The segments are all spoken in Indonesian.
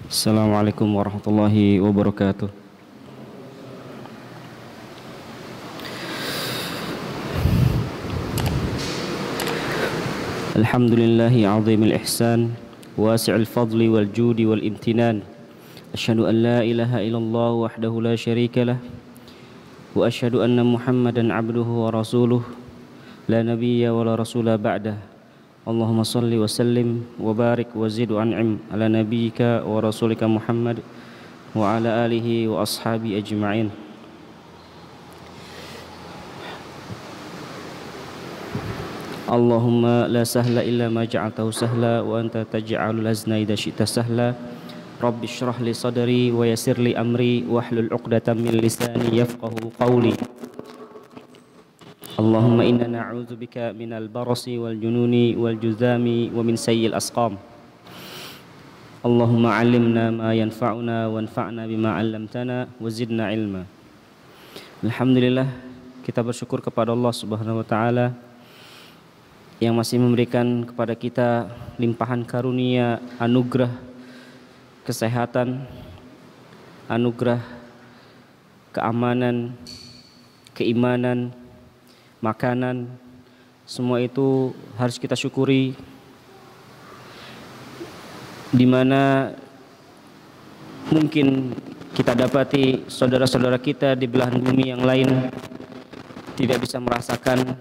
Assalamualaikum warahmatullahi wabarakatuh. Alhamdulillahi azimil ihsan, wasi'il fadli wal judi wal imtinan. Asyhadu an la ilaha illallah wahdahu la syarika lah, wa asyhadu anna Muhammadan abduhu wa rasuluh, la nabiyya wa la rasula ba'dah. Allahumma salli wa sallim wa barik wa zid wa an'im ala nabiyyika wa rasulika Muhammad wa ala alihi wa ashabi ajma'in. Allahumma la sahla illa ma ja'altahu sahla wa anta taj'alul hazna idza syi'ta sahla. Rabbi shrah li sadri wa yassir li amri wahlul 'uqdatam min lisani yafqahu qawli. Allahumma inna na'udzubika minal barasi wal jununi wal juzami wa min sayyi'il asqam. Allahumma 'allimna ma yanfa'una wanfa'na bima 'allamtana wa zidna ilma. Alhamdulillah, kita bersyukur kepada Allah Subhanahu wa taala yang masih memberikan kepada kita limpahan karunia, anugerah kesehatan, anugerah keamanan, keimanan, makanan. Semua itu harus kita syukuri, di mana mungkin kita dapati saudara-saudara kita di belahan bumi yang lain tidak bisa merasakan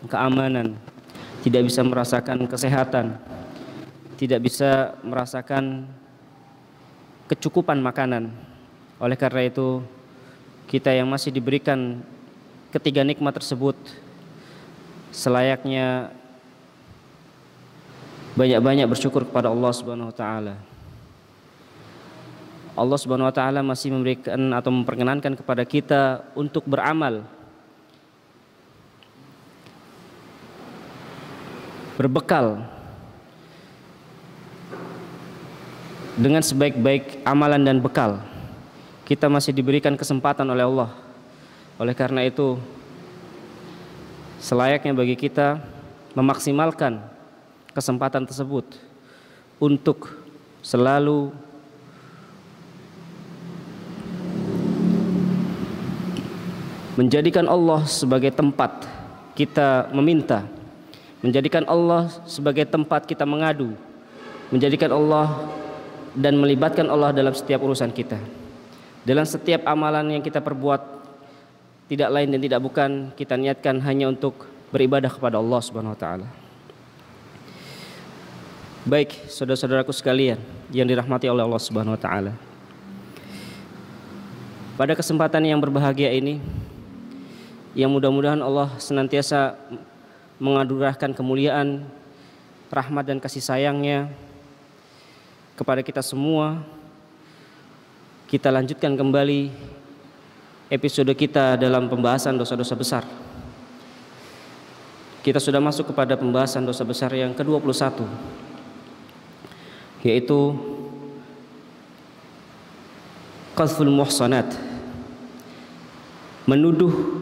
keamanan, tidak bisa merasakan kesehatan, tidak bisa merasakan kecukupan makanan. Oleh karena itu, kita yang masih diberikan ketiga nikmat tersebut selayaknya banyak-banyak bersyukur kepada Allah Subhanahu wa taala. Allah Subhanahu wa taala masih memberikan atau memperkenankan kepada kita untuk beramal, berbekal dengan sebaik-baik amalan dan bekal. Kita masih diberikan kesempatan oleh Allah. Oleh karena itu, selayaknya bagi kita memaksimalkan kesempatan tersebut untuk selalu menjadikan Allah sebagai tempat kita meminta, menjadikan Allah sebagai tempat kita mengadu, menjadikan Allah dan melibatkan Allah dalam setiap urusan kita. Dalam setiap amalan yang kita perbuat, tidak lain dan tidak bukan kita niatkan hanya untuk beribadah kepada Allah Subhanahu wa taala. Baik, saudara-saudaraku sekalian yang dirahmati oleh Allah Subhanahu wa taala. Pada kesempatan yang berbahagia ini, yang mudah-mudahan Allah senantiasa menganugerahkan kemuliaan, rahmat dan kasih sayangnya kepada kita semua. Kita lanjutkan kembali episode kita dalam pembahasan dosa-dosa besar. Kita sudah masuk kepada pembahasan dosa besar yang ke-21, yaitu qadhful muhsanat, menuduh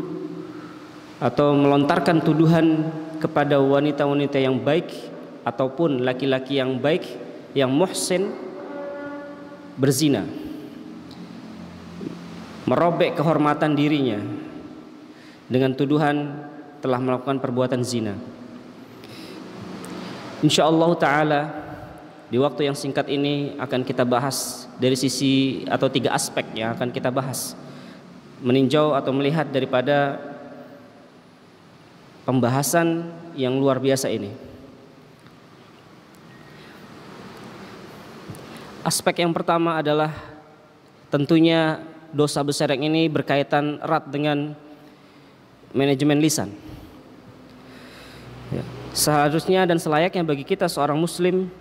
atau melontarkan tuduhan kepada wanita-wanita yang baik ataupun laki-laki yang baik yang muhsin berzina, merobek kehormatan dirinya dengan tuduhan telah melakukan perbuatan zina. Insyaallah ta'ala di waktu yang singkat ini akan kita bahas dari sisi atau 3 aspek yang akan kita bahas, meninjau atau melihat daripada pembahasan yang luar biasa ini. Aspek yang pertama adalah tentunya dosa besar yang ini berkaitan erat dengan manajemen lisan. Seharusnya dan selayaknya bagi kita seorang muslim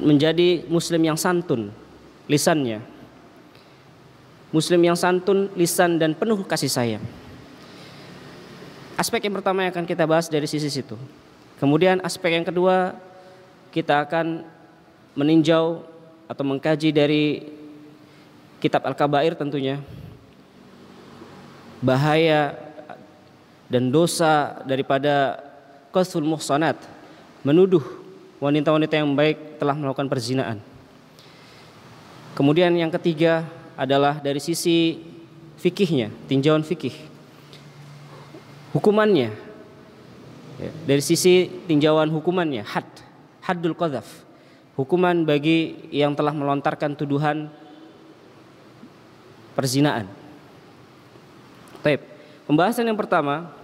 menjadi muslim yang santun lisannya, muslim yang santun lisan dan penuh kasih sayang. Aspek yang pertama yang akan kita bahas dari sisi situ. Kemudian aspek yang kedua, kita akan meninjau atau mengkaji dari kitab Al-Kabair tentunya, bahaya dan dosa daripada qadhful muhsanat, menuduh wanita-wanita yang baik telah melakukan perzinaan. Kemudian yang ketiga adalah dari sisi fikihnya, tinjauan fikih, hukumannya. Dari sisi tinjauan hukumannya, haddul qadhaf, hukuman bagi yang telah melontarkan tuduhan perzinaan. Baik, pembahasan yang pertama,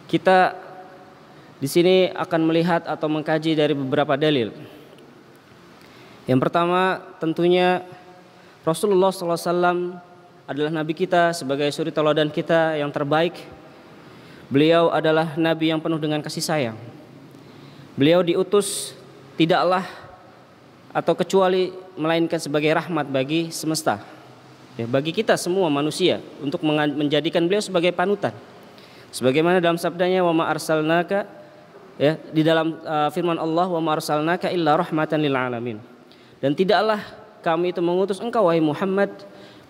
kita di sini akan melihat atau mengkaji dari beberapa dalil. Yang pertama tentunya Rasulullah SAW adalah Nabi kita sebagai suri tauladan kita yang terbaik. Beliau adalah Nabi yang penuh dengan kasih sayang. Beliau diutus tidaklah atau kecuali melainkan sebagai rahmat bagi semesta, ya, bagi kita semua manusia, untuk menjadikan beliau sebagai panutan. Sebagaimana dalam sabdanya, wa ma arsalnaka, ya, di dalam firman Allah, wa ma arsalnaka illa rahmatan lil alamin. Dan tidaklah kami itu mengutus engkau wahai Muhammad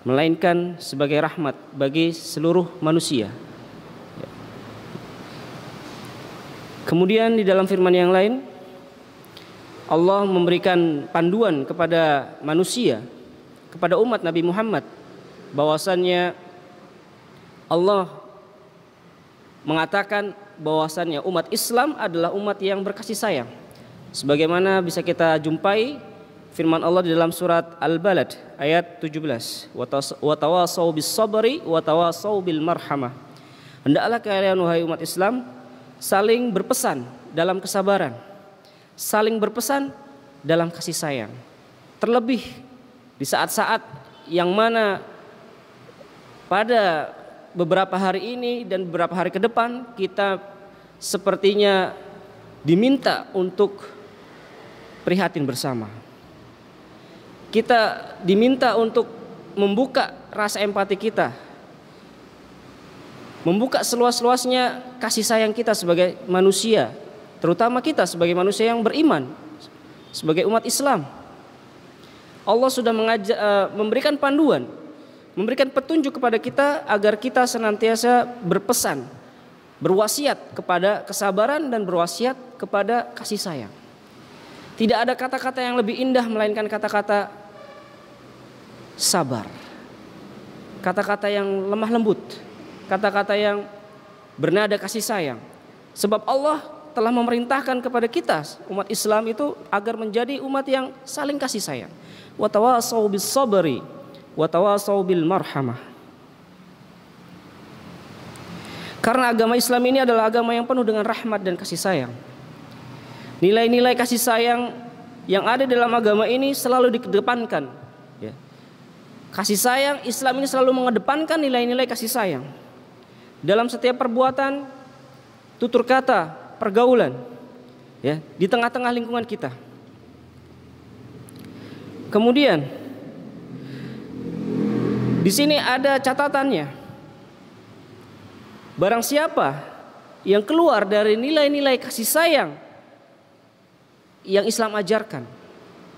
melainkan sebagai rahmat bagi seluruh manusia. Kemudian di dalam firman yang lain, Allah memberikan panduan kepada manusia, kepada umat Nabi Muhammad, bahwasannya Allah mengatakan bahwasannya umat Islam adalah umat yang berkasih sayang. Sebagaimana bisa kita jumpai firman Allah di dalam surat Al-Balad ayat 17, wa tawassaw bis sabri wa tawassaw bil marhamah. Hendaklah kalian wahai umat Islam saling berpesan dalam kesabaran, saling berpesan dalam kasih sayang. Terlebih di saat-saat yang mana pada beberapa hari ini dan beberapa hari ke depan kita sepertinya diminta untuk prihatin bersama. Kita diminta untuk membuka rasa empati kita, membuka seluas-luasnya kasih sayang kita sebagai manusia, terutama kita sebagai manusia yang beriman, sebagai umat Islam. Allah sudah memberikan panduan, memberikan petunjuk kepada kita agar kita senantiasa berpesan, berwasiat kepada kesabaran dan berwasiat kepada kasih sayang. Tidak ada kata-kata yang lebih indah melainkan kata-kata sabar, kata-kata yang lemah lembut, kata-kata yang bernada kasih sayang. Sebab Allah telah memerintahkan kepada kita umat Islam itu agar menjadi umat yang saling kasih sayang. Wa tawassaw bis sabri wa tawassaw bil marhamah. Karena agama Islam ini adalah agama yang penuh dengan rahmat dan kasih sayang. Nilai-nilai kasih sayang yang ada dalam agama ini selalu dikedepankan, ya. Kasih sayang Islam ini selalu mengedepankan nilai-nilai kasih sayang dalam setiap perbuatan, tutur kata, pergaulan, ya, di tengah-tengah lingkungan kita. Kemudian di sini ada catatannya. Barang siapa yang keluar dari nilai-nilai kasih sayang yang Islam ajarkan,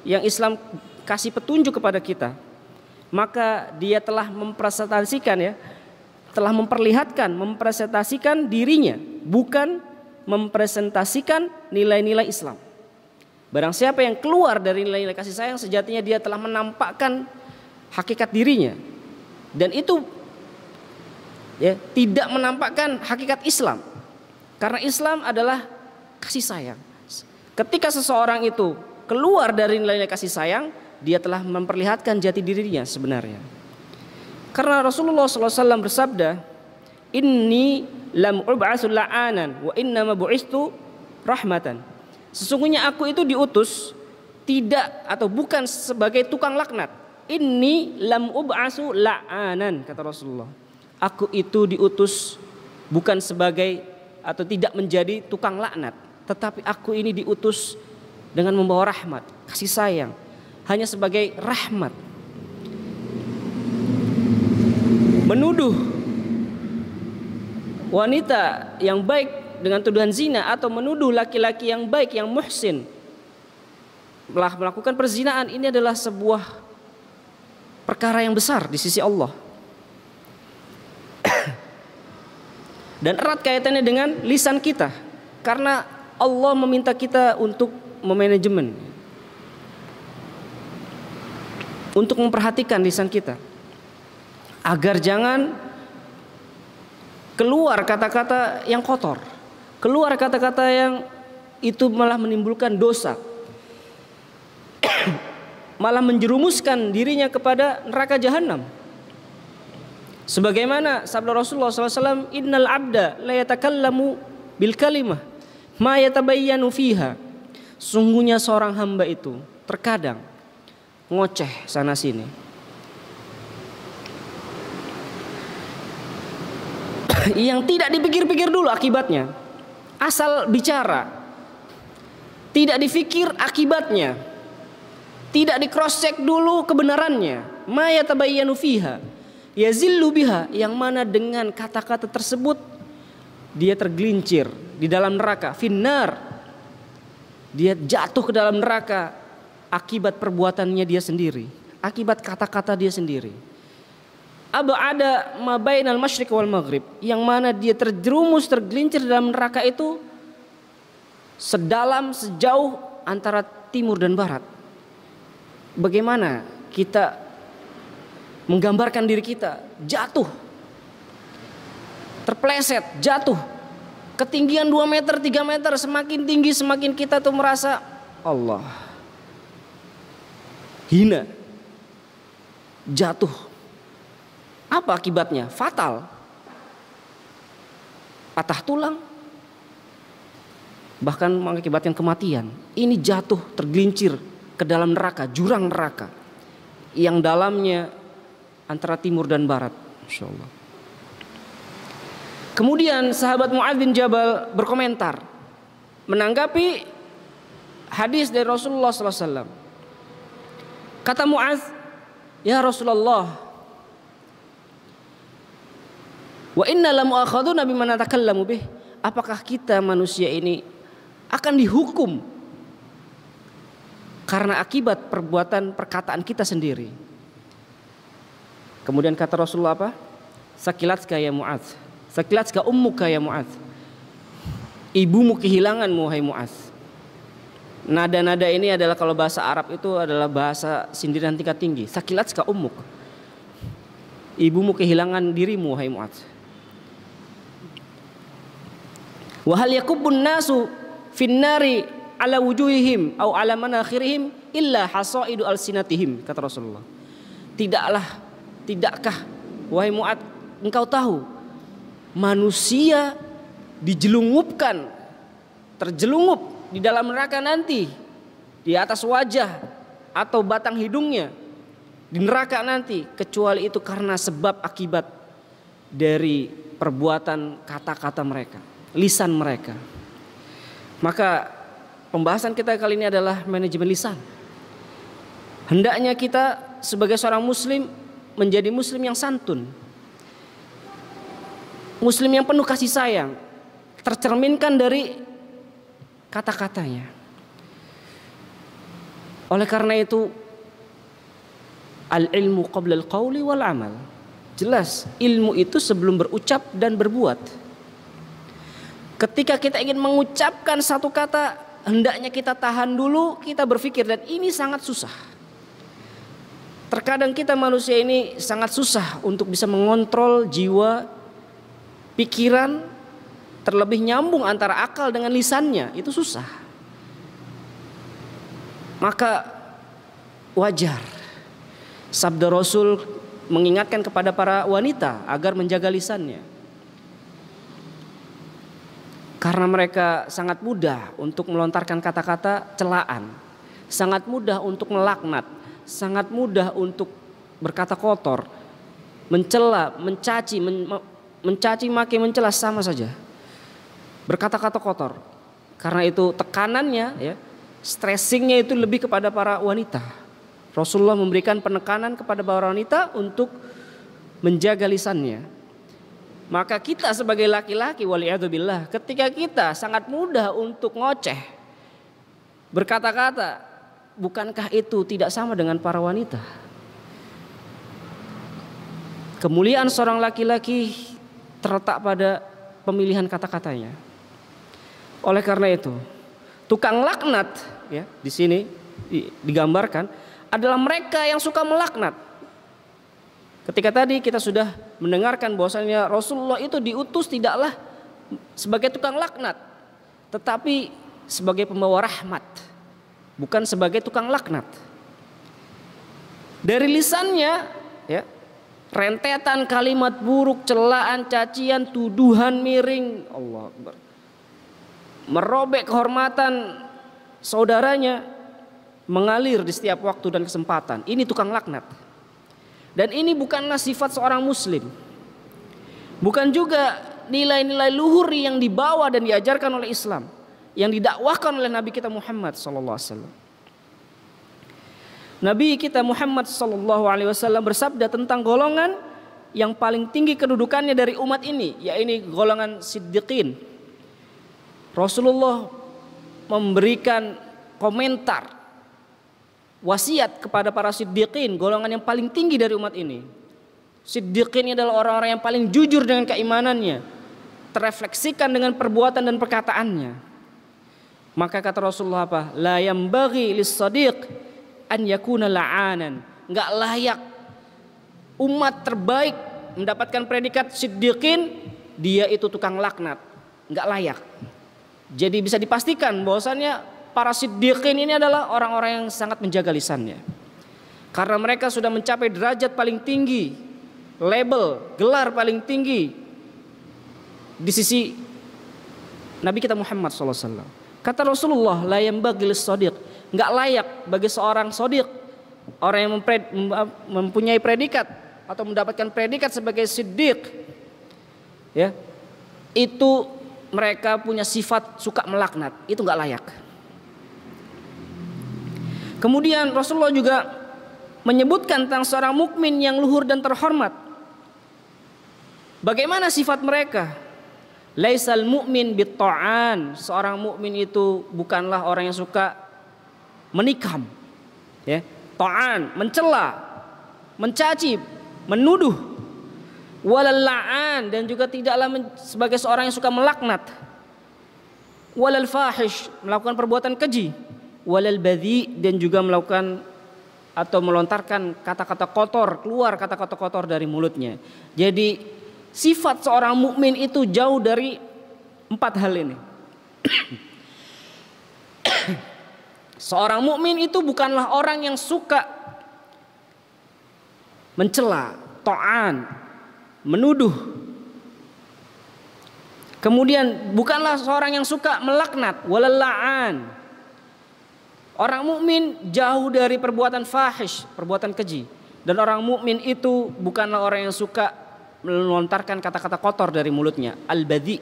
yang Islam kasih petunjuk kepada kita, maka dia telah mempresentasikan, ya, telah mempresentasikan dirinya, bukan mempresentasikan nilai-nilai Islam. Barang siapa yang keluar dari nilai-nilai kasih sayang, sejatinya dia telah menampakkan hakikat dirinya, dan itu, ya, tidak menampakkan hakikat Islam. Karena Islam adalah kasih sayang. Ketika seseorang itu keluar dari nilai-nilai kasih sayang, dia telah memperlihatkan jati dirinya sebenarnya. Karena Rasulullah SAW bersabda, "Inni lam ub'atsu la'anan wa innama bu'istu rahmatan." Sesungguhnya aku itu diutus tidak atau bukan sebagai tukang laknat. Inni lam ub'atsu la'anan, kata Rasulullah. Aku itu diutus bukan sebagai atau tidak menjadi tukang laknat, tetapi aku ini diutus dengan membawa rahmat, kasih sayang, hanya sebagai rahmat. Menuduh wanita yang baik dengan tuduhan zina atau menuduh laki-laki yang baik, yang muhsin, telah melakukan perzinaan, ini adalah sebuah perkara yang besar di sisi Allah. Dan erat kaitannya dengan lisan kita, karena Allah meminta kita untuk memanajemen. untuk memperhatikan lisan kita agar jangan keluar kata-kata yang kotor, keluar kata-kata yang itu malah menimbulkan dosa, malah menjerumuskan dirinya kepada neraka jahanam. Sebagaimana sabda Rasulullah SAW, innal abda la yatakallamu bil kalimah ma yatabayyanu fiha. Sungguhnya seorang hamba itu terkadang ngoceh sana sini, yang tidak dipikir-pikir dulu akibatnya, asal bicara, tidak dipikir akibatnya, tidak di cross check dulu kebenarannya. Ma yatabayyanu fiha yazillu biha, yang mana dengan kata-kata tersebut dia tergelincir di dalam neraka, finnar, dia jatuh ke dalam neraka akibat perbuatannya dia sendiri, akibat kata-kata dia sendiri. Ab'ada ma bainal masyriq wal maghrib, yang mana dia terjerumus, tergelincir dalam neraka itu sedalam, sejauh antara timur dan barat. Bagaimana kita menggambarkan diri kita jatuh, terpleset, jatuh ketinggian 2 meter, 3 meter, semakin tinggi semakin kita tuh merasa Allah, hina, jatuh. Apa akibatnya? Fatal, patah tulang, bahkan mengakibatkan kematian. Ini jatuh, tergelincir ke dalam neraka, jurang neraka yang dalamnya antara timur dan barat. Masya Allah. Kemudian sahabat Mu'adz bin Jabal berkomentar menanggapi hadis dari Rasulullah SAW. Kata Mu'adz, ya Rasulullah, wa inna la mu'akhaduna bima natakallamu bih. Apakah kita manusia ini akan dihukum karena akibat perbuatan perkataan kita sendiri? Kemudian kata Rasulullah apa? Sakilatska ya Mu'adz, sakilatska ummuka ya Mu'adz. Ibumu kehilanganmu hai Mu'adz. Nada-nada ini adalah kalau bahasa Arab itu adalah bahasa sindiran tingkat tinggi. Sakilatska ummuk, ibumu kehilangan dirimu hai Mu'adz. Wa hal yakubbun nasu finnari ala wujuhihim au ala manakhirihim illa hasaidu alsinatihim, kata Rasulullah. Tidakkah wahai Mu'adz, engkau tahu manusia dijelungupkan, terjelungup di dalam neraka nanti, di atas wajah atau batang hidungnya di neraka nanti, kecuali itu karena sebab akibat dari perbuatan kata-kata mereka, lisan mereka. Maka pembahasan kita kali ini adalah manajemen lisan. Hendaknya kita sebagai seorang muslim menjadi muslim yang santun, muslim yang penuh kasih sayang, tercerminkan dari kata-katanya. Oleh karena itu, al-ilmu qabla al-qawli wal amal. Jelas, ilmu itu sebelum berucap dan berbuat. Ketika kita ingin mengucapkan satu kata, hendaknya kita tahan dulu, kita berpikir, dan ini sangat susah. Terkadang kita manusia ini sangat susah untuk bisa mengontrol jiwa, pikiran, terlebih nyambung antara akal dengan lisannya, itu susah. Maka wajar sabda Rasul mengingatkan kepada para wanita agar menjaga lisannya, karena mereka sangat mudah untuk melontarkan kata-kata celaan, sangat mudah untuk melaknat, sangat mudah untuk berkata kotor, mencela, mencaci maki, mencela, sama saja berkata-kata kotor. Karena itu tekanannya, ya, stressingnya itu lebih kepada para wanita. Rasulullah memberikan penekanan kepada para wanita untuk menjaga lisannya. Maka kita sebagai laki-laki, waliyadzubillah, ketika kita sangat mudah untuk ngoceh, berkata-kata, bukankah itu tidak sama dengan para wanita? Kemuliaan seorang laki-laki terletak pada pemilihan kata-katanya. Oleh karena itu, tukang laknat, ya, di sini digambarkan adalah mereka yang suka melaknat. Ketika tadi kita sudah mendengarkan bahwasanya Rasulullah itu diutus tidaklah sebagai tukang laknat, tetapi sebagai pembawa rahmat, bukan sebagai tukang laknat. Dari lisannya, ya, rentetan kalimat buruk, celaan, cacian, tuduhan miring, Allah Akbar, merobek kehormatan saudaranya, mengalir di setiap waktu dan kesempatan. Ini tukang laknat. Dan ini bukanlah sifat seorang muslim. Bukan juga nilai-nilai luhur yang dibawa dan diajarkan oleh Islam, yang didakwahkan oleh Nabi kita Muhammad SAW. Nabi kita Muhammad SAW bersabda tentang golongan yang paling tinggi kedudukannya dari umat ini, yaitu golongan siddiqin. Rasulullah memberikan komentar wasiat kepada para siddiqin, golongan yang paling tinggi dari umat ini. Siddiqin ini adalah orang-orang yang paling jujur dengan keimanannya, terefleksikan dengan perbuatan dan perkataannya. Maka kata Rasulullah apa? La yambaghi lis-sadiq an yakuna la'anan. Enggak layak umat terbaik mendapatkan predikat siddiqin, dia itu tukang laknat. Enggak layak. Jadi bisa dipastikan bahwasannya para siddiqin ini adalah orang-orang yang sangat menjaga lisannya. Karena mereka sudah mencapai derajat paling tinggi, label, gelar paling tinggi di sisi Nabi kita Muhammad SAW. Kata Rasulullah, la yambaghi lis-shadiq, enggak layak bagi seorang shadiq, orang yang mempunyai predikat atau mendapatkan predikat sebagai siddiq, ya, itu mereka punya sifat suka melaknat, itu enggak layak. Kemudian Rasulullah juga menyebutkan tentang seorang mukmin yang luhur dan terhormat. Bagaimana sifat mereka? Laisal mu'min bit-ta'an. Seorang mukmin itu bukanlah orang yang suka menikam, ya. Ta'an, mencela, mencaci, menuduh. Walal la'an, dan juga tidaklah sebagai seorang yang suka melaknat. Walal fahish, melakukan perbuatan keji. Walal badhi, dan juga melakukan atau melontarkan kata-kata kotor, keluar kata-kata kotor dari mulutnya. Jadi sifat seorang mukmin itu jauh dari 4 hal ini. Seorang mukmin itu bukanlah orang yang suka mencela, ta'an, menuduh. Kemudian bukanlah seorang yang suka melaknat, walal la'an. Orang mukmin jauh dari perbuatan fahish, perbuatan keji. Dan orang mukmin itu bukanlah orang yang suka melontarkan kata-kata kotor dari mulutnya, al-badhi.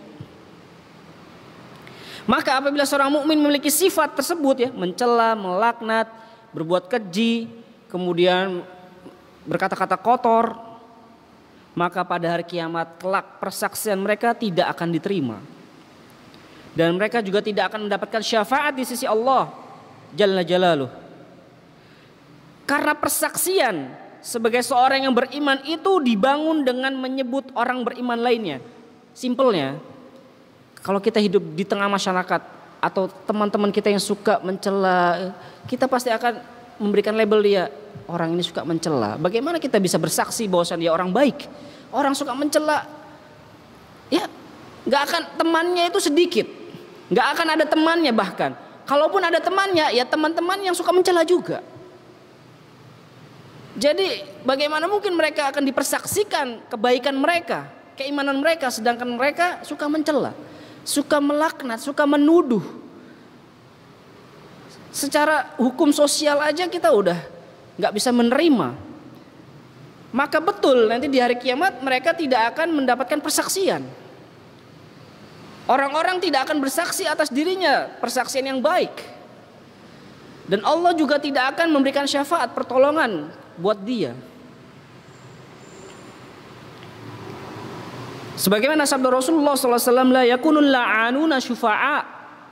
Maka apabila seorang mukmin memiliki sifat tersebut, ya, mencela, melaknat, berbuat keji, kemudian berkata-kata kotor, maka pada hari kiamat kelak persaksian mereka tidak akan diterima. Dan mereka juga tidak akan mendapatkan syafaat di sisi Allah Jalla Jalaluh. Karena persaksian sebagai seorang yang beriman itu dibangun dengan menyebut orang beriman lainnya. Simpelnya, kalau kita hidup di tengah masyarakat atau teman-teman kita yang suka mencela, kita pasti akan memberikan label dia, orang ini suka mencela. Bagaimana kita bisa bersaksi bahwasanya dia orang baik? Orang suka mencela, ya nggak akan, temannya itu sedikit, nggak akan ada temannya bahkan. Kalaupun ada temannya, ya teman-teman yang suka mencela juga. Jadi bagaimana mungkin mereka akan dipersaksikan kebaikan mereka, keimanan mereka, sedangkan mereka suka mencela, suka melaknat, suka menuduh. Secara hukum sosial aja kita udah nggak bisa menerima. Maka betul nanti di hari kiamat mereka tidak akan mendapatkan persaksian. Orang-orang tidak akan bersaksi atas dirinya persaksian yang baik. Dan Allah juga tidak akan memberikan syafaat pertolongan buat dia. Sebagaimana sabda Rasulullah SAW, la yakunul la'anuna syufa'a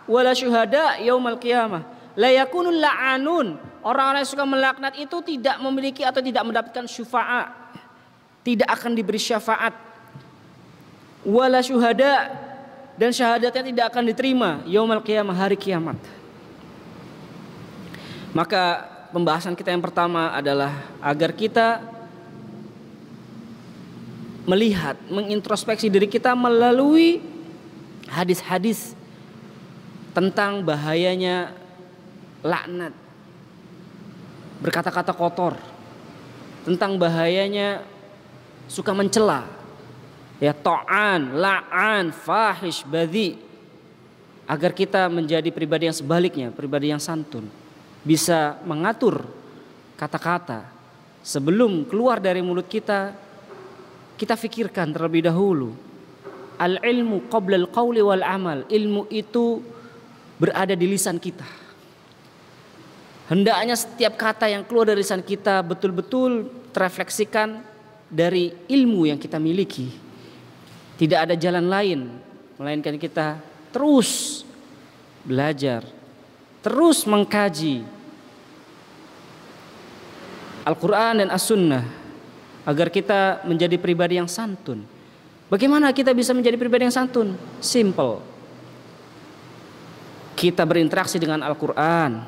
wala syuhada yaumal qiyamah. La yakunul la'anun, orang-orang yang suka melaknat itu tidak memiliki atau tidak mendapatkan syufa'a, tidak akan diberi syafaat. Wala syuhada, dan syahadatnya tidak akan diterima yaumal qiyamah, hari kiamat. Maka pembahasan kita yang pertama adalah agar kita melihat, mengintrospeksi diri kita melalui hadis-hadis tentang bahayanya laknat, berkata-kata kotor, tentang bahayanya suka mencela, ya, ta'an, la'an, fahish, badhi, agar kita menjadi pribadi yang sebaliknya, pribadi yang santun, bisa mengatur kata-kata sebelum keluar dari mulut kita. Kita fikirkan terlebih dahulu. Al-ilmu qabla al-qawli wal amal. Ilmu itu berada di lisan kita. Hendaknya setiap kata yang keluar dari lisan kita betul-betul terefleksikan dari ilmu yang kita miliki. Tidak ada jalan lain melainkan kita terus belajar, terus mengkaji Al-Quran dan As-Sunnah agar kita menjadi pribadi yang santun. Bagaimana kita bisa menjadi pribadi yang santun? Simple. Kita berinteraksi dengan Al-Quran,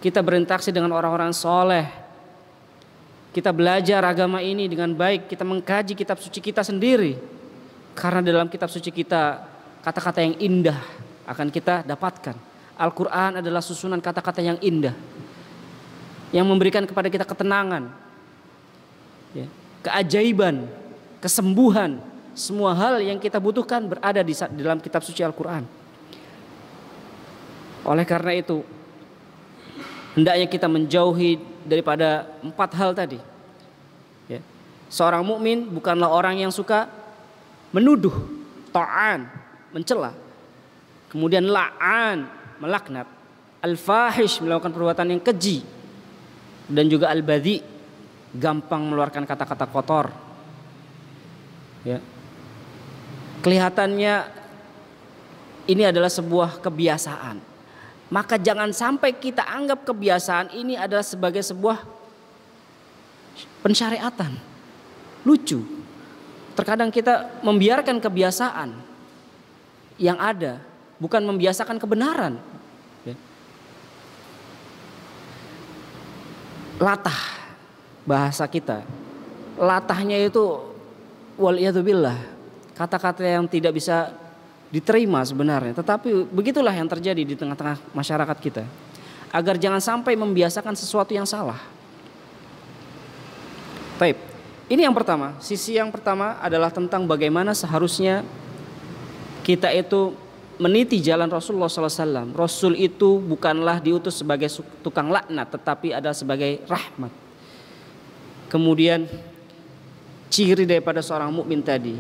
kita berinteraksi dengan orang-orang soleh, kita belajar agama ini dengan baik, kita mengkaji kitab suci kita sendiri. Karena dalam kitab suci kita kata-kata yang indah akan kita dapatkan. Al-Quran adalah susunan kata-kata yang indah, yang memberikan kepada kita ketenangan, ya, keajaiban, kesembuhan, semua hal yang kita butuhkan berada di dalam kitab suci Al-Quran. Oleh karena itu, hendaknya kita menjauhi daripada 4 hal tadi. Ya. Seorang mukmin bukanlah orang yang suka menuduh, ta'an, mencela, kemudian la'an, melaknat, al-fahish, melakukan perbuatan yang keji, dan juga al-badhi, gampang mengeluarkan kata-kata kotor. Ya. Kelihatannya ini adalah sebuah kebiasaan. Maka jangan sampai kita anggap kebiasaan ini adalah sebagai sebuah pensyariatan. Lucu. Terkadang kita membiarkan kebiasaan yang ada, bukan membiasakan kebenaran. Ya. Latah bahasa kita, latahnya itu waliyadzubillah, kata-kata yang tidak bisa diterima sebenarnya. Tetapi begitulah yang terjadi di tengah-tengah masyarakat kita. Agar jangan sampai membiasakan sesuatu yang salah. Baik, ini yang pertama. Sisi yang pertama adalah tentang bagaimana seharusnya kita itu meniti jalan Rasulullah SAW. Rasul itu bukanlah diutus sebagai tukang laknat, tetapi adalah sebagai rahmat. Kemudian ciri daripada seorang mukmin tadi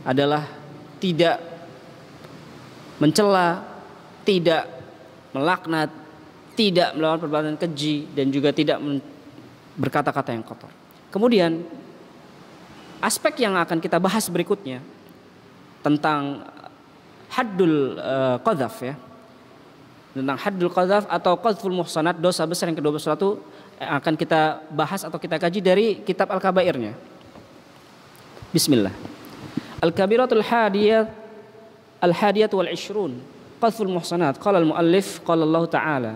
adalah tidak mencela, tidak melaknat, tidak melakukan perbuatan keji, dan juga tidak berkata-kata yang kotor. Kemudian aspek yang akan kita bahas berikutnya tentang haddul qadzaf, ya. Tentang haddul qadzaf atau qadzful muhsanat, dosa besar yang ke-21 akan kita bahas atau kita kaji dari kitab Al-Kabairnya. Bismillah. Al-Kabiratul Hadiyat wal 20 Qadzful Muhsanat. Qala al-muallif, qala Allah Ta'ala.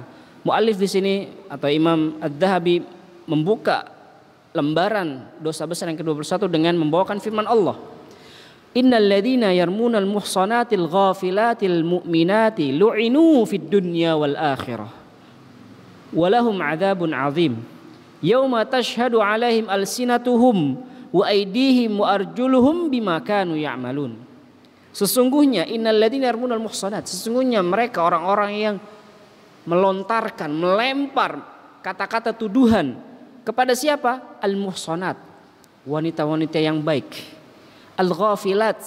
Muallif di sini atau Imam Adz-Dzahabi membuka lembaran dosa besar yang ke-21 dengan membawakan firman Allah. Innal ladzina yarmunal muhsanatil ghafilatil mu'minati lu'inu fid dunya wal akhirah. Walahum adzabun azim yauma tashhadu alaihim alsinatuhum wa aydihim wa arjuluhum bima kanu ya'malun. Sesungguhnya innal ladzina yarmunal muhsanat, sesungguhnya mereka orang-orang yang melontarkan, melempar kata-kata tuduhan kepada siapa? Al-muhsanat, wanita-wanita yang baik. Al-ghafilat,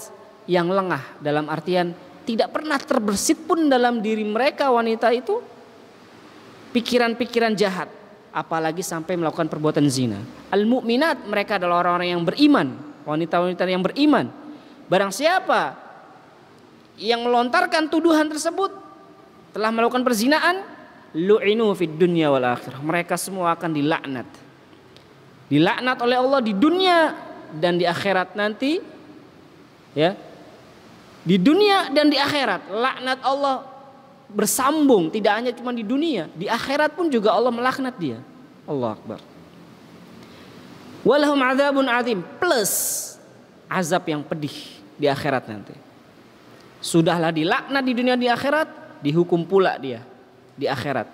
yang lengah, dalam artian tidak pernah terbersit pun dalam diri mereka wanita itu pikiran-pikiran jahat, apalagi sampai melakukan perbuatan zina. Al-mu'minat, mereka adalah orang-orang yang beriman, wanita-wanita yang beriman. Barang siapa yang melontarkan tuduhan tersebut telah melakukan perzinaan, lu'inu fid dunya wal akhirah, mereka semua akan dilaknat. Dilaknat oleh Allah di dunia dan di akhirat nanti, ya. Di dunia dan di akhirat laknat Allah bersambung, tidak hanya cuma di dunia, di akhirat pun juga Allah melaknat dia. Allah Akbar. Walahum adzabun azim, plus azab yang pedih di akhirat nanti. Sudahlah dilaknat di dunia, di akhirat dihukum pula dia di akhirat.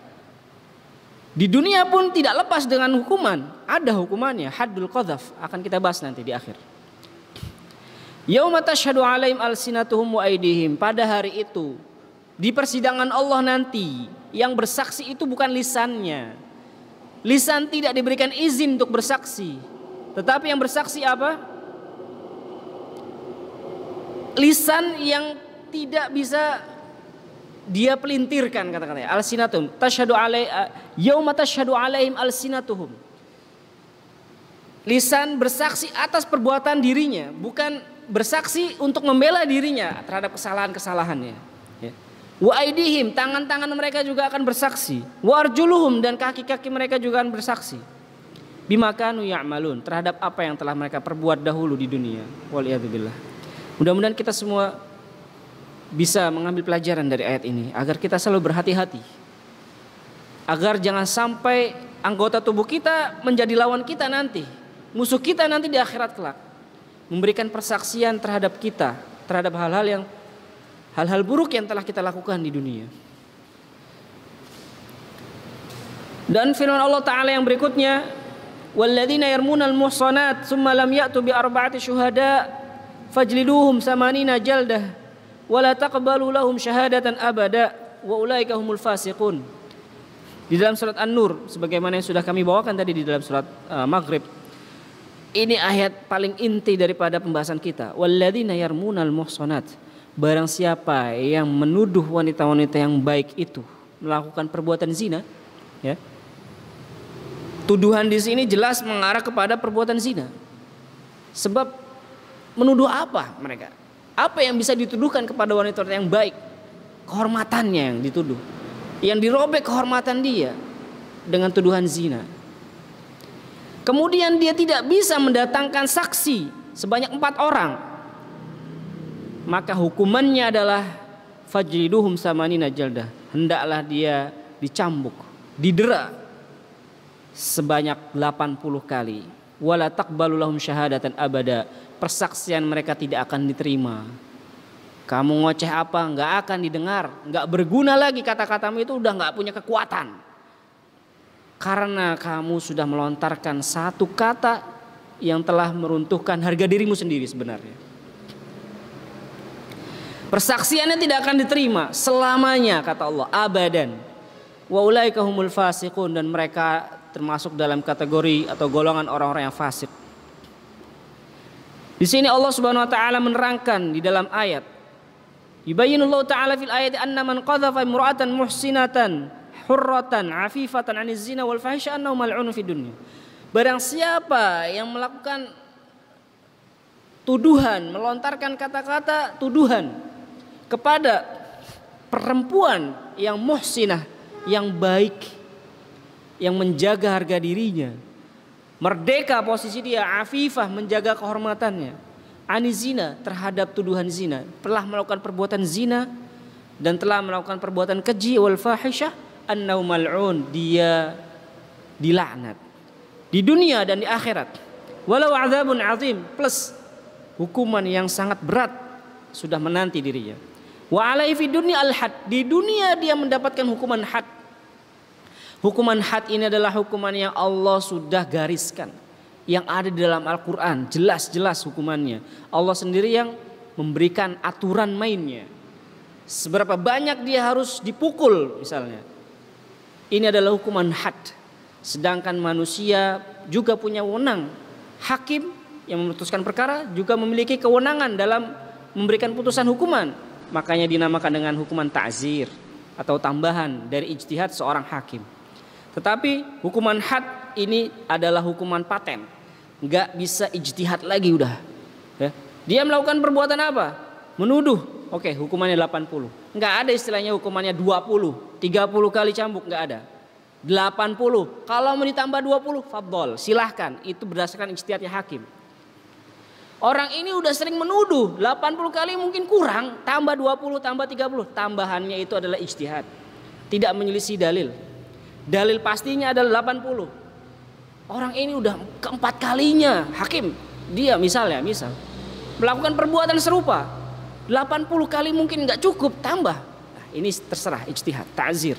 Di dunia pun tidak lepas dengan hukuman, ada hukumannya, haddul qadzaf, akan kita bahas nanti di akhir. Yauma tashhadu alaihim alsinatuhum wa aydihim, pada hari itu di persidangan Allah nanti yang bersaksi itu bukan lisannya. Lisan tidak diberikan izin untuk bersaksi, tetapi yang bersaksi apa? Lisan yang tidak bisa dia pelintirkan, kata-katanya alsinatum tashhadu alai yauma tashhadu alaihim alsinatuhum. Lisan bersaksi atas perbuatan dirinya, bukan bersaksi untuk membela dirinya terhadap kesalahan-kesalahannya. Ya. Wa aidihim, tangan-tangan mereka juga akan bersaksi. Wa arjuluhum, dan kaki-kaki mereka juga akan bersaksi. Bima kanu ya'malun, terhadap apa yang telah mereka perbuat dahulu di dunia. Waliyadzubillah. Mudah-mudahan kita semua bisa mengambil pelajaran dari ayat ini agar kita selalu berhati-hati. Agar jangan sampai anggota tubuh kita menjadi lawan kita nanti, musuh kita nanti di akhirat kelak, memberikan persaksian terhadap kita, terhadap hal-hal buruk yang telah kita lakukan di dunia. Dan firman Allah Ta'ala yang berikutnya, walladzina yarmunal muhsanat tsumma lam ya'tu bi arba'ati syuhada fajliduhum samanina jaldah wala taqbalu lahum syahadatan abada wa ulaika humul fasiqun. Di dalam surat An-Nur, sebagaimana yang sudah kami bawakan tadi di dalam surat Maghrib, ini ayat paling inti daripada pembahasan kita. Walladzina yarmunal muhsanat, barang siapa yang menuduh wanita-wanita yang baik itu melakukan perbuatan zina, ya. Tuduhan di sini jelas mengarah kepada perbuatan zina. Sebab menuduh apa mereka? Apa yang bisa dituduhkan kepada wanita yang baik? Kehormatannya yang dituduh. Yang dirobek kehormatan dia dengan tuduhan zina. Kemudian dia tidak bisa mendatangkan saksi sebanyak 4 orang. Maka hukumannya adalah fajriduhum samanina jaldah. Hendaklah dia dicambuk, didera sebanyak 80 kali. Wala taqbalu lahum syahadatan abada. Persaksian mereka tidak akan diterima. Kamu ngoceh apa, nggak akan didengar, nggak berguna lagi, kata-katamu itu udah nggak punya kekuatan. Karena kamu sudah melontarkan satu kata yang telah meruntuhkan harga dirimu sendiri sebenarnya. Persaksiannya tidak akan diterima selamanya, kata Allah, abadan. Wa ulaika humul fasiqun, dan mereka termasuk dalam kategori atau golongan orang-orang yang fasik. Di sini Allah Subhanahu wa taala menerangkan di dalam ayat, yubayyinullahu taala fil ayati anna man qadhafa imra'atan muhsinatan hurratan afifatan 'anil zina wal fahisha annahu mal'unun fid dunya. Barang siapa yang melakukan tuduhan, melontarkan kata-kata tuduhan kepada perempuan yang muhsinah, yang baik, yang menjaga harga dirinya, merdeka posisi dia, afifah, menjaga kehormatannya, anizina, terhadap tuduhan zina, telah melakukan perbuatan zina dan telah melakukan perbuatan keji, wal fahisyah annahu mal'un, dia dilaknat di dunia dan di akhirat. Walau adzabun azim, plus hukuman yang sangat berat sudah menanti dirinya. Wa alaihi fid dunya al-had, di dunia dia mendapatkan hukuman had. Hukuman had ini adalah hukuman yang Allah sudah gariskan, yang ada di dalam Al-Quran, jelas-jelas hukumannya. Allah sendiri yang memberikan aturan mainnya. Seberapa banyak dia harus dipukul misalnya. Ini adalah hukuman had. Sedangkan manusia juga punya wewenang. Hakim yang memutuskan perkara juga memiliki kewenangan dalam memberikan putusan hukuman. Makanya dinamakan dengan hukuman ta'zir atau tambahan dari ijtihad seorang hakim. Tetapi hukuman had ini adalah hukuman paten, nggak bisa ijtihad lagi udah. Ya. Dia melakukan perbuatan apa? Menuduh, oke, hukumannya 80. Nggak ada istilahnya hukumannya 20, 30 kali cambuk, nggak ada. 80, kalau mau ditambah 20, fadhol, silahkan. Itu berdasarkan ijtihadnya hakim. Orang ini udah sering menuduh, 80 kali mungkin kurang, tambah 20, tambah 30. Tambahannya itu adalah ijtihad. Tidak menyelisih dalil. Dalil pastinya adalah 80. Orang ini udah keempat kalinya hakim, dia misal melakukan perbuatan serupa. 80 kali mungkin nggak cukup, tambah. Nah, ini terserah ijtihad, ta'zir.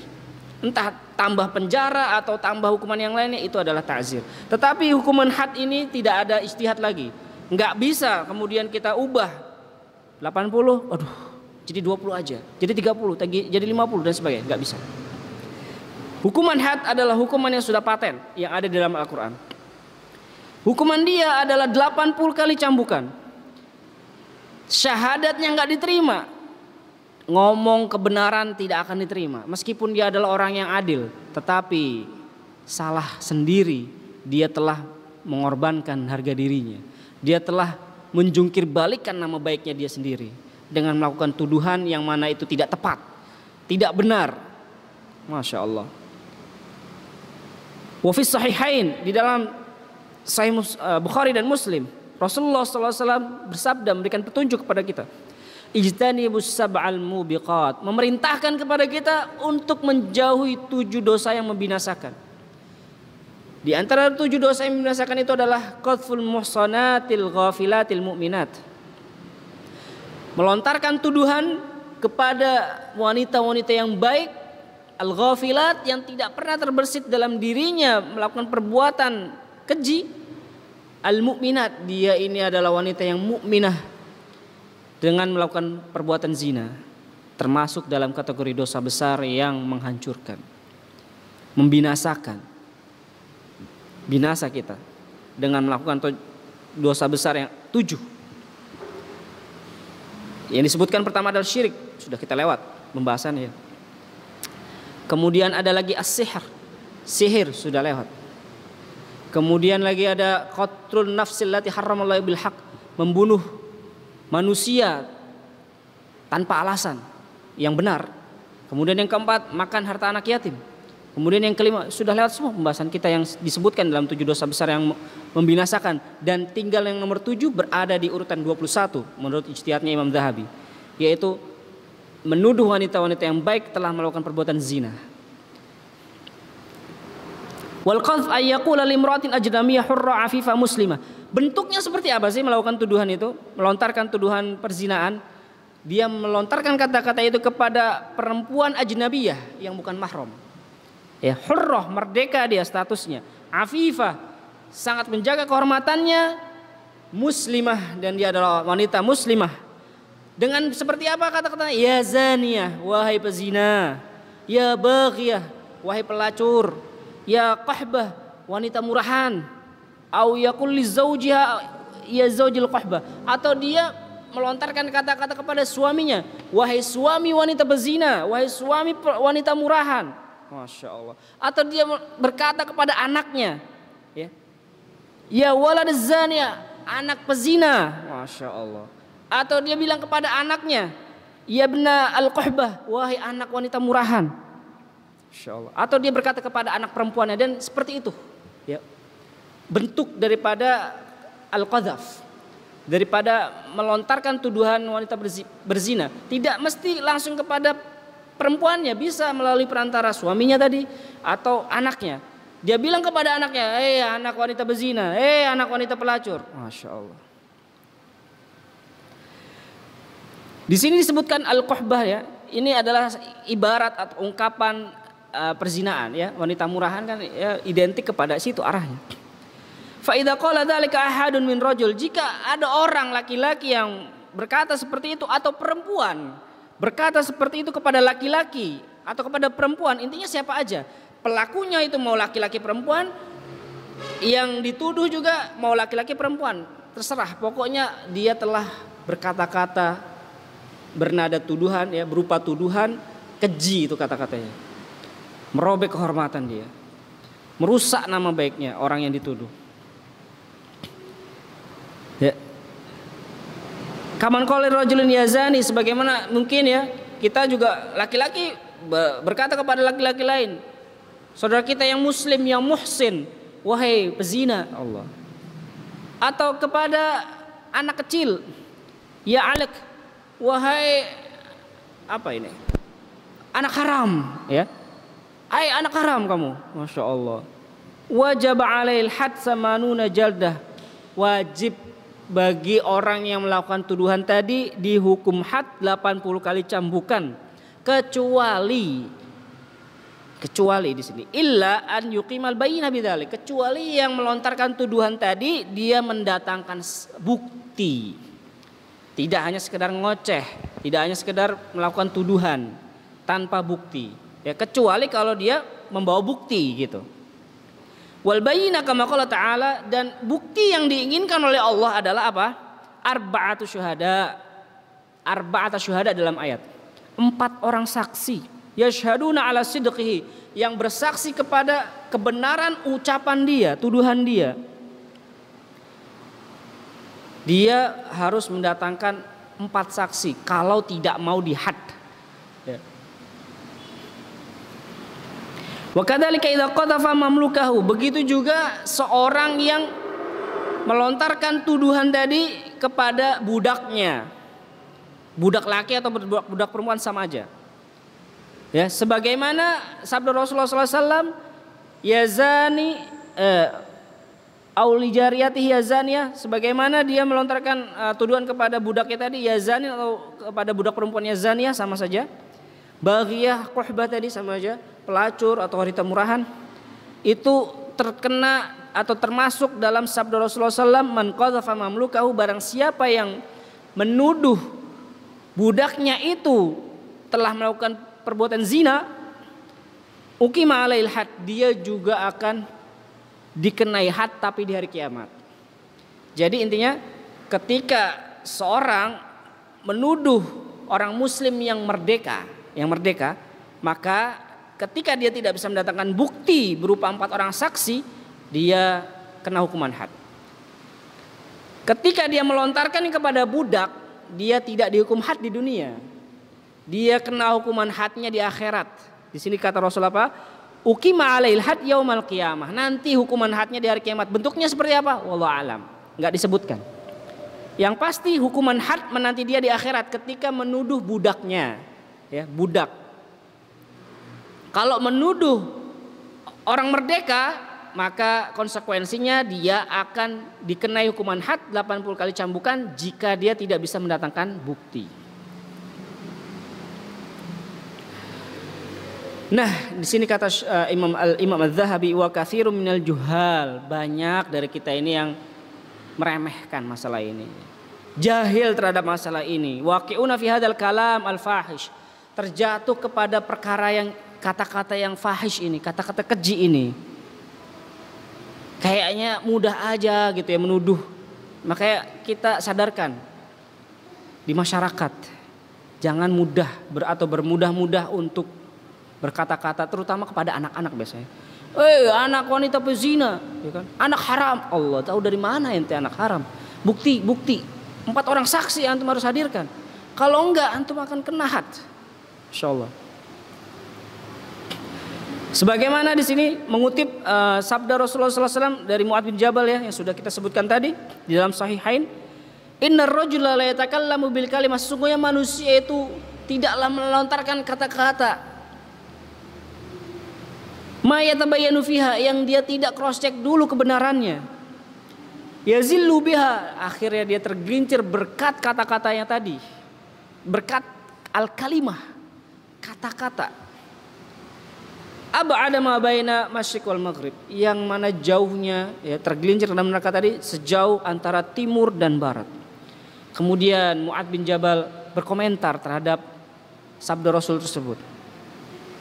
Entah tambah penjara atau tambah hukuman yang lainnya, itu adalah ta'zir. Tetapi hukuman had ini tidak ada ijtihad lagi. Nggak bisa kemudian kita ubah 80, aduh jadi 20 aja, jadi 30, jadi 50 dan sebagainya. Nggak bisa. Hukuman had adalah hukuman yang sudah paten, yang ada di dalam Al-Quran. Hukuman dia adalah 80 kali cambukan. Syahadatnya nggak diterima, ngomong kebenaran tidak akan diterima. Meskipun dia adalah orang yang adil, tetapi salah sendiri. Dia telah mengorbankan harga dirinya. Dia telah menjungkir balikan nama baiknya dia sendiri dengan melakukan tuduhan yang mana itu tidak tepat, tidak benar. Masya Allah. Wa fi sahihain, di dalam Sahih Bukhari dan Muslim, Rasulullah SAW bersabda, memberikan petunjuk kepada kita. Ijtanibus sab'al mubiqat, memerintahkan kepada kita untuk menjauhi 7 dosa yang membinasakan. Di antara 7 dosa yang membinasakan itu adalah qadful muhsanatil ghafilatil mu'minat, melontarkan tuduhan kepada wanita-wanita yang baik, al-ghafilat, yang tidak pernah terbersit dalam dirinya melakukan perbuatan keji, al-mu'minat, dia ini adalah wanita yang mukminah dengan melakukan perbuatan zina, termasuk dalam kategori dosa besar yang menghancurkan, membinasakan. Binasa kita dengan melakukan dosa besar yang 7. Yang disebutkan pertama adalah syirik, sudah kita lewat pembahasannya. Kemudian ada lagi as-sihr, sihir, sudah lewat. Kemudian lagi ada qatlun nafsil lati harramallahu bil haq, membunuh manusia tanpa alasan yang benar. Kemudian yang keempat, makan harta anak yatim. Kemudian yang kelima, sudah lewat semua pembahasan kita yang disebutkan dalam 7 dosa besar yang membinasakan. Dan tinggal yang nomor 7 berada di urutan 21 menurut ijtihadnya Imam Zahabi, yaitu menuduh wanita-wanita yang baik telah melakukan perbuatan zina. Wal qadh ay yaqula limra'atin ajnamiyah hurra afifah muslimah. Bentuknya seperti apa sih melakukan tuduhan itu? Melontarkan tuduhan perzinaan. Dia melontarkan kata-kata itu kepada perempuan ajnabiyah yang bukan mahram. Ya, hurrah, merdeka dia statusnya. Afifah, sangat menjaga kehormatannya. Muslimah, dan dia adalah wanita muslimah. Dengan seperti apa kata-katanya? Ya zaniyah, wahai pezina. Ya baghiyah, wahai pelacur. Ya qahbah, wanita murahan. Au yaqul li zawjiha ya zaujil qahbah, atau dia melontarkan kata-kata kepada suaminya, wahai suami wanita bezina, wahai suami wanita murahan. Masya Allah. Atau dia berkata kepada anaknya, ya walad zania, anak pezina. Masya Allah. Atau dia bilang kepada anaknya, ya bna al-qahbah, wahai anak wanita murahan. Masya Allah. Atau dia berkata kepada anak perempuannya, dan seperti itu. Ya. Bentuk daripada al-qadhaf, daripada melontarkan tuduhan wanita berzina. Tidak mesti langsung kepada perempuannya, bisa melalui perantara suaminya tadi atau anaknya. Dia bilang kepada anaknya, anak wanita berzina, anak wanita pelacur. Masya Allah. Di sini disebutkan al-qahbah, ya. Ini adalah ibarat atau ungkapan perzinaan, ya. Wanita murahan kan ya, identik kepada situ arahnya. Fa idza qala dzalika ahadun min rajul, jika ada orang laki-laki yang berkata seperti itu, atau perempuan berkata seperti itu kepada laki-laki atau kepada perempuan, intinya siapa aja pelakunya, itu mau laki-laki perempuan, yang dituduh juga mau laki-laki perempuan, terserah, pokoknya dia telah berkata-kata bernada tuduhan, ya, berupa tuduhan keji, itu kata-katanya merobek kehormatan dia, merusak nama baiknya orang yang dituduh. Ya. Kaman qala rajulun yazani, sebagaimana mungkin ya kita juga laki-laki berkata kepada laki-laki lain, saudara kita yang muslim yang muhsin, wahai pezina. Allah. Atau kepada anak kecil, ya alek, wahai apa ini? Anak haram, ya. Hai anak haram kamu, masya Allah. Wajib alail had samanuna jaldah, wajib bagi orang yang melakukan tuduhan tadi dihukum had 80 kali cambukan, kecuali di sini illa an yuqimal bayyinah bidzalik, kecuali yang melontarkan tuduhan tadi dia mendatangkan bukti. Tidak hanya sekedar ngoceh, tidak hanya sekedar melakukan tuduhan tanpa bukti. Ya, kecuali kalau dia membawa bukti gitu. Wal bayyinah kama qala ta'ala, dan bukti yang diinginkan oleh Allah adalah apa? Arba'atu syuhada dalam ayat. 4 orang saksi yashhaduna ala sidqihi, yang bersaksi kepada kebenaran ucapan dia, tuduhan dia. Dia harus mendatangkan 4 saksi kalau tidak mau dihad. Ya. Wa kadzalika idza qadhafa mamlukahu, begitu juga seorang yang melontarkan tuduhan tadi kepada budaknya. Budak laki atau budak perempuan sama aja. Ya, sebagaimana sabda Rasulullah SAW, yazani auli jariyatihi yazaniyah, sebagaimana dia melontarkan tuduhan kepada budaknya tadi yazani, atau kepada budak perempuannya zaniyah, sama saja. Baghiyah qahbah tadi sama aja, pelacur atau wanita murahan. Itu terkena atau termasuk dalam sabda Rasulullah SAW, man qadhafa mamlukahu, barang siapa yang menuduh budaknya itu telah melakukan perbuatan zina, uqima alail had, dia juga akan dikenai had tapi di hari kiamat. Jadi intinya ketika seorang menuduh orang muslim yang merdeka, maka ketika dia tidak bisa mendatangkan bukti berupa 4 orang saksi, dia kena hukuman had. Ketika dia melontarkan kepada budak, dia tidak dihukum had di dunia, dia kena hukuman hadnya di akhirat. Di sini kata Rasul apa? Uqima alail had yaumal qiyamah, nanti hukuman hadnya di hari kiamat. Bentuknya seperti apa? Wallahu alam, nggak disebutkan. Yang pasti hukuman had menanti dia di akhirat ketika menuduh budaknya, ya, budak. Kalau menuduh orang merdeka, maka konsekuensinya dia akan dikenai hukuman had 80 kali cambukan jika dia tidak bisa mendatangkan bukti. Nah, di sini kata Imam Az-Zahabi, wa katsirun minal juhal, banyak dari kita ini yang meremehkan masalah ini, jahil terhadap masalah ini. Waqi'una fi hadzal kalam al-fahish, terjatuh kepada perkara yang kata-kata yang fahish ini, kata-kata keji ini. Kayaknya mudah aja gitu ya menuduh. Makanya kita sadarkan di masyarakat, jangan mudah atau bermudah-mudah untuk berkata-kata, terutama kepada anak-anak biasanya. Anak wanita pezina, ya kan? Anak haram. Allah tahu dari mana ente anak haram. Bukti. 4 orang saksi antum harus hadirkan. Kalau enggak antum akan kena had. Insyaallah. Sebagaimana di sini mengutip sabda Rasulullah SAW dari Mu'adz bin Jabal, ya, yang sudah kita sebutkan tadi di dalam Sahihain. Innar rajula la yatakallamu bil kalimah, sesungguhnya manusia itu tidaklah melontarkan kata-kata ma yatabayyanu fiha, yang dia tidak cross check dulu kebenarannya. Yazillu biha, akhirnya dia tergelincir berkat kata-katanya tadi. Berkat al-kalimah, kata-kata. Ab'ada ma baina masyriq wal maghrib, yang mana jauhnya, ya, tergelincir dalam neraka tadi sejauh antara timur dan barat. Kemudian Mu'adz bin Jabal berkomentar terhadap sabda Rasul tersebut.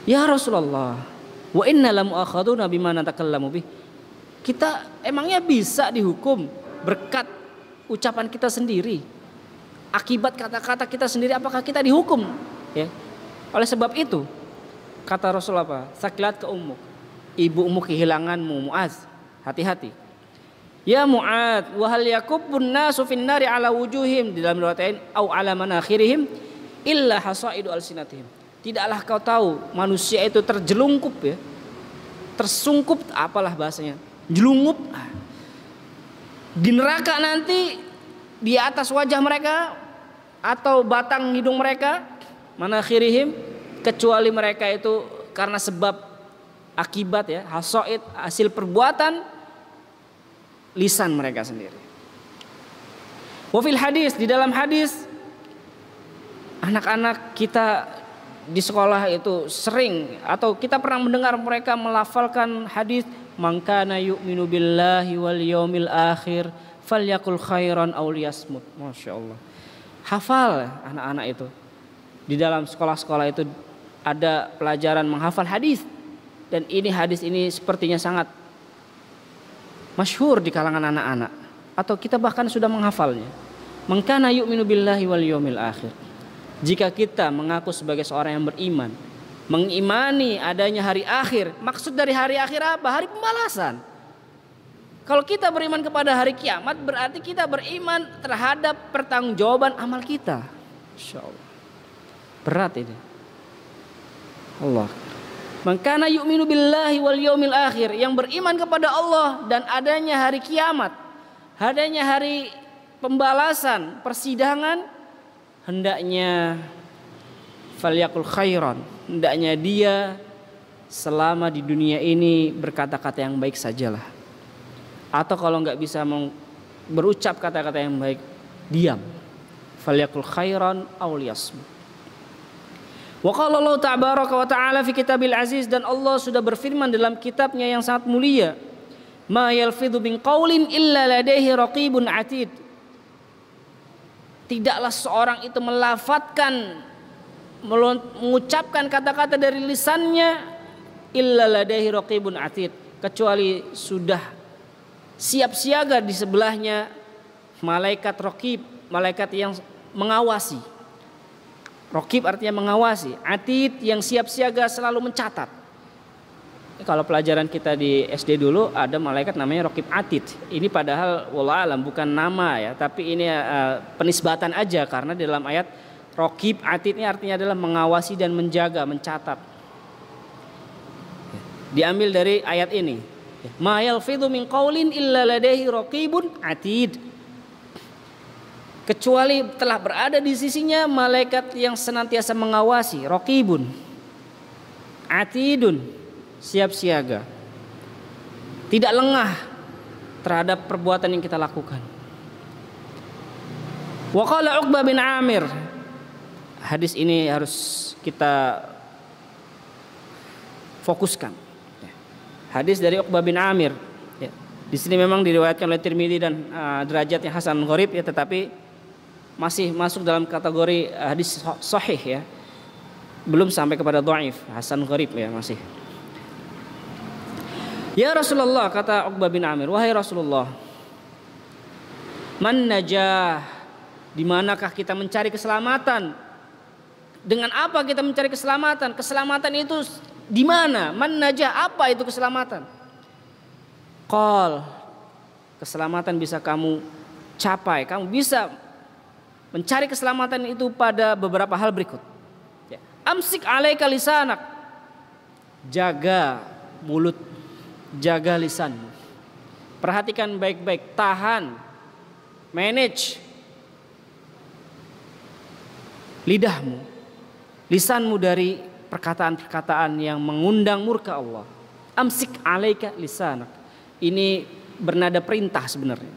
Ya Rasulullah, wa inna lam akhaduna bima natakallamu bih. Kita emangnya bisa dihukum berkat ucapan kita sendiri, akibat kata-kata kita sendiri, apakah kita dihukum? Ya. Oleh sebab itu kata Rasul apa? Sakilat ke ummuk, ibumu kehilanganmu Mu'adz, hati-hati. Ya Mu'adz, wa hal yakubbun nasu fin nari ala wujuhim, di dalam riwayatain au ala manakhirihim illa hasaidu alsinatihim. Tidaklah kau tahu manusia itu terjelungkup, ya, tersungkup, apalah bahasanya, jelungup di neraka nanti di atas wajah mereka atau batang hidung mereka, manakhirihim, kecuali mereka itu karena sebab akibat ya, hasoid, hasil perbuatan lisan mereka sendiri. Wafil hadis, di dalam hadis, anak-anak kita di sekolah itu sering atau kita pernah mendengar mereka melafalkan hadis, man kana yu'minu billahi wal yaumil akhir falyakul khairan aw liyasmut. Masya Allah. Hafal anak-anak itu. Di dalam sekolah-sekolah itu ada pelajaran menghafal hadis. Dan ini hadis ini sepertinya sangat masyhur di kalangan anak-anak. Atau kita bahkan sudah menghafalnya. Man kana yu'minu billahi wal yaumil akhir. Jika kita mengaku sebagai seorang yang beriman, mengimani adanya hari akhir. Maksud dari hari akhir apa? Hari pembalasan. Kalau kita beriman kepada hari kiamat, berarti kita beriman terhadap pertanggungjawaban amal kita. Insya Allah. Berat ini. Allah. Man kana yu'minu billahi wal yaumil akhir, yang beriman kepada Allah dan adanya hari kiamat, adanya hari pembalasan, persidangan, hendaknya falyakul khairan, hendaknya dia selama di dunia ini berkata-kata yang baik sajalah. Atau kalau nggak bisa berucap kata-kata yang baik, diam. Falyakul khairan aw liyasmut. Wa qala Allah tabaraka wa ta'ala fi kitabil aziz, dan Allah sudah berfirman dalam kitabnya yang sangat mulia, ma yalfidhu min qaulin illa ladaihi raqibun atid. Tidaklah seorang itu melafatkan, mengucapkan kata-kata dari lisannya, illa ladaihi raqibun atid, kecuali sudah siap siaga di sebelahnya malaikat raqib, malaikat yang mengawasi. Raqib artinya mengawasi, atid yang siap siaga selalu mencatat. Kalau pelajaran kita di SD dulu ada malaikat namanya raqib atid. Ini padahal wallahu alam bukan nama ya, tapi ini penisbatan aja, karena di dalam ayat raqib atid ini artinya adalah mengawasi dan menjaga, mencatat. Diambil dari ayat ini. Ma yalfidhu min qaulin illa ladaihi raqibun atid. Kecuali telah berada di sisinya malaikat yang senantiasa mengawasi, raqibun atidun, siap siaga, tidak lengah terhadap perbuatan yang kita lakukan. Wa qala Uqbah bin Amir, hadis ini harus kita fokuskan. Hadis dari Uqbah bin Amir. Ya. Di sini memang diriwayatkan oleh Tirmidzi dan derajatnya hasan gharib ya, tetapi masih masuk dalam kategori hadis sahih ya. Belum sampai kepada dhaif, hasan gharib ya masih. Ya Rasulullah, kata Uqbah bin Amir, wahai Rasulullah, man najah, di manakah kita mencari keselamatan? Dengan apa kita mencari keselamatan? Keselamatan itu di mana? Man najah, apa itu keselamatan? Qal, keselamatan bisa kamu capai, kamu bisa mencari keselamatan itu pada beberapa hal berikut. Ya. Amsik alaika lisanak, jaga mulut, jaga lisanmu. Perhatikan baik-baik, tahan, manage lidahmu, lisanmu dari perkataan-perkataan yang mengundang murka Allah. Amsik alaika lisanak. Ini bernada perintah sebenarnya.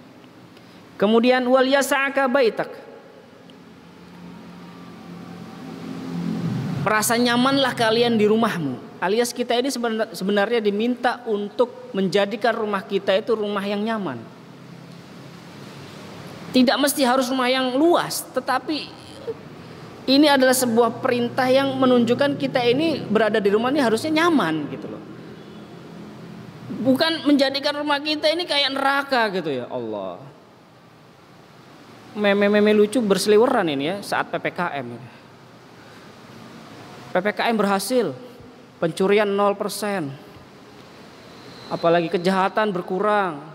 Kemudian wal yasa'aka baitak. Merasa nyamanlah kalian di rumahmu. Alias kita ini sebenarnya diminta untuk menjadikan rumah kita itu rumah yang nyaman. Tidak mesti harus rumah yang luas, tetapi ini adalah sebuah perintah yang menunjukkan kita ini berada di rumah ini harusnya nyaman gitu loh. Bukan menjadikan rumah kita ini kayak neraka gitu ya Allah. Meme-meme lucu berseliweran ini ya saat PPKM. PPKM berhasil, pencurian 0%. Apalagi kejahatan berkurang.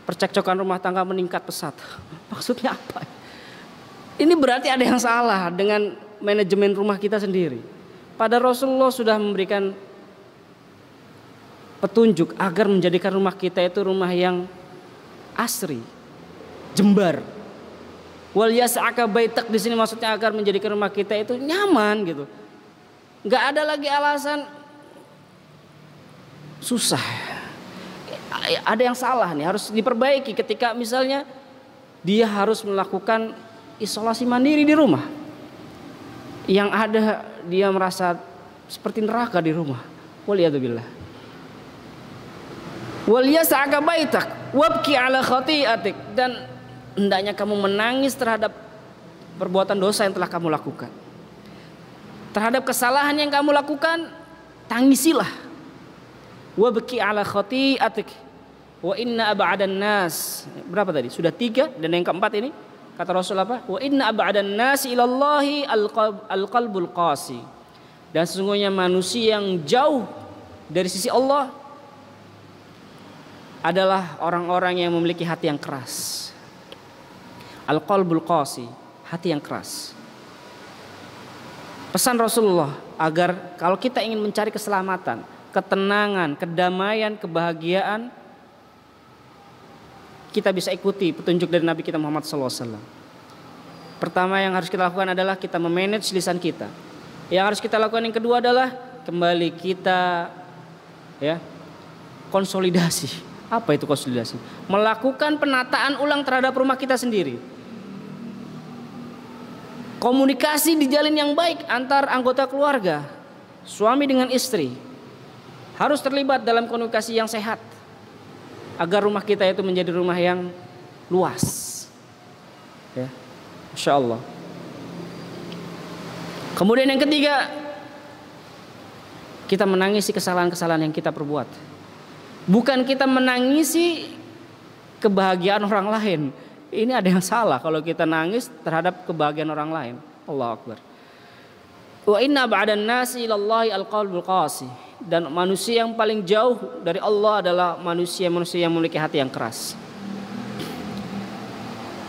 Percekcokan rumah tangga meningkat pesat. Maksudnya apa? Ini berarti ada yang salah dengan manajemen rumah kita sendiri. Pada Rasulullah sudah memberikan petunjuk agar menjadikan rumah kita itu rumah yang asri, Jembar. Wal yas'aka baitak, di sini maksudnya agar menjadikan rumah kita itu nyaman gitu. Nggak ada lagi alasan susah. Ada yang salah nih, harus diperbaiki ketika misalnya dia harus melakukan isolasi mandiri di rumah. Yang ada dia merasa seperti neraka di rumah. Waliyadzubillah. Wal yas'aka baitak wabki ala khati'atik, dan hendaknya kamu menangis terhadap perbuatan dosa yang telah kamu lakukan. Terhadap kesalahan yang kamu lakukan, tangisilah. Wabki ala khati'atik wa inna ab'adan nas. Berapa tadi? Sudah 3, dan yang keempat ini kata Rasul apa? Wa inna ab'adan nas ilallahi al-qalbul qasi. Dan sesungguhnya manusia yang jauh dari sisi Allah adalah orang-orang yang memiliki hati yang keras. Al-qalbul qasi, hati yang keras. Pesan Rasulullah agar kalau kita ingin mencari keselamatan, ketenangan, kedamaian, kebahagiaan, kita bisa ikuti petunjuk dari Nabi kita Muhammad SAW. Pertama yang harus kita lakukan adalah kita memanage lisan kita. Yang harus kita lakukan yang kedua adalah kembali kita konsolidasi. Apa itu konsolidasi? Melakukan penataan ulang terhadap rumah kita sendiri. Komunikasi dijalin yang baik antar anggota keluarga, suami dengan istri. Harus terlibat dalam komunikasi yang sehat agar rumah kita itu menjadi rumah yang luas. Ya, Masya Allah. Kemudian yang ketiga, kita menangisi kesalahan-kesalahan yang kita perbuat. Bukan kita menangisi kebahagiaan orang lain. Ini ada yang salah kalau kita nangis terhadap kebahagiaan orang lain. Allahu Akbar. Wa inna ba'dan nasi ilallahi al-qalbul qasi. Dan manusia yang paling jauh dari Allah adalah manusia-manusia yang memiliki hati yang keras.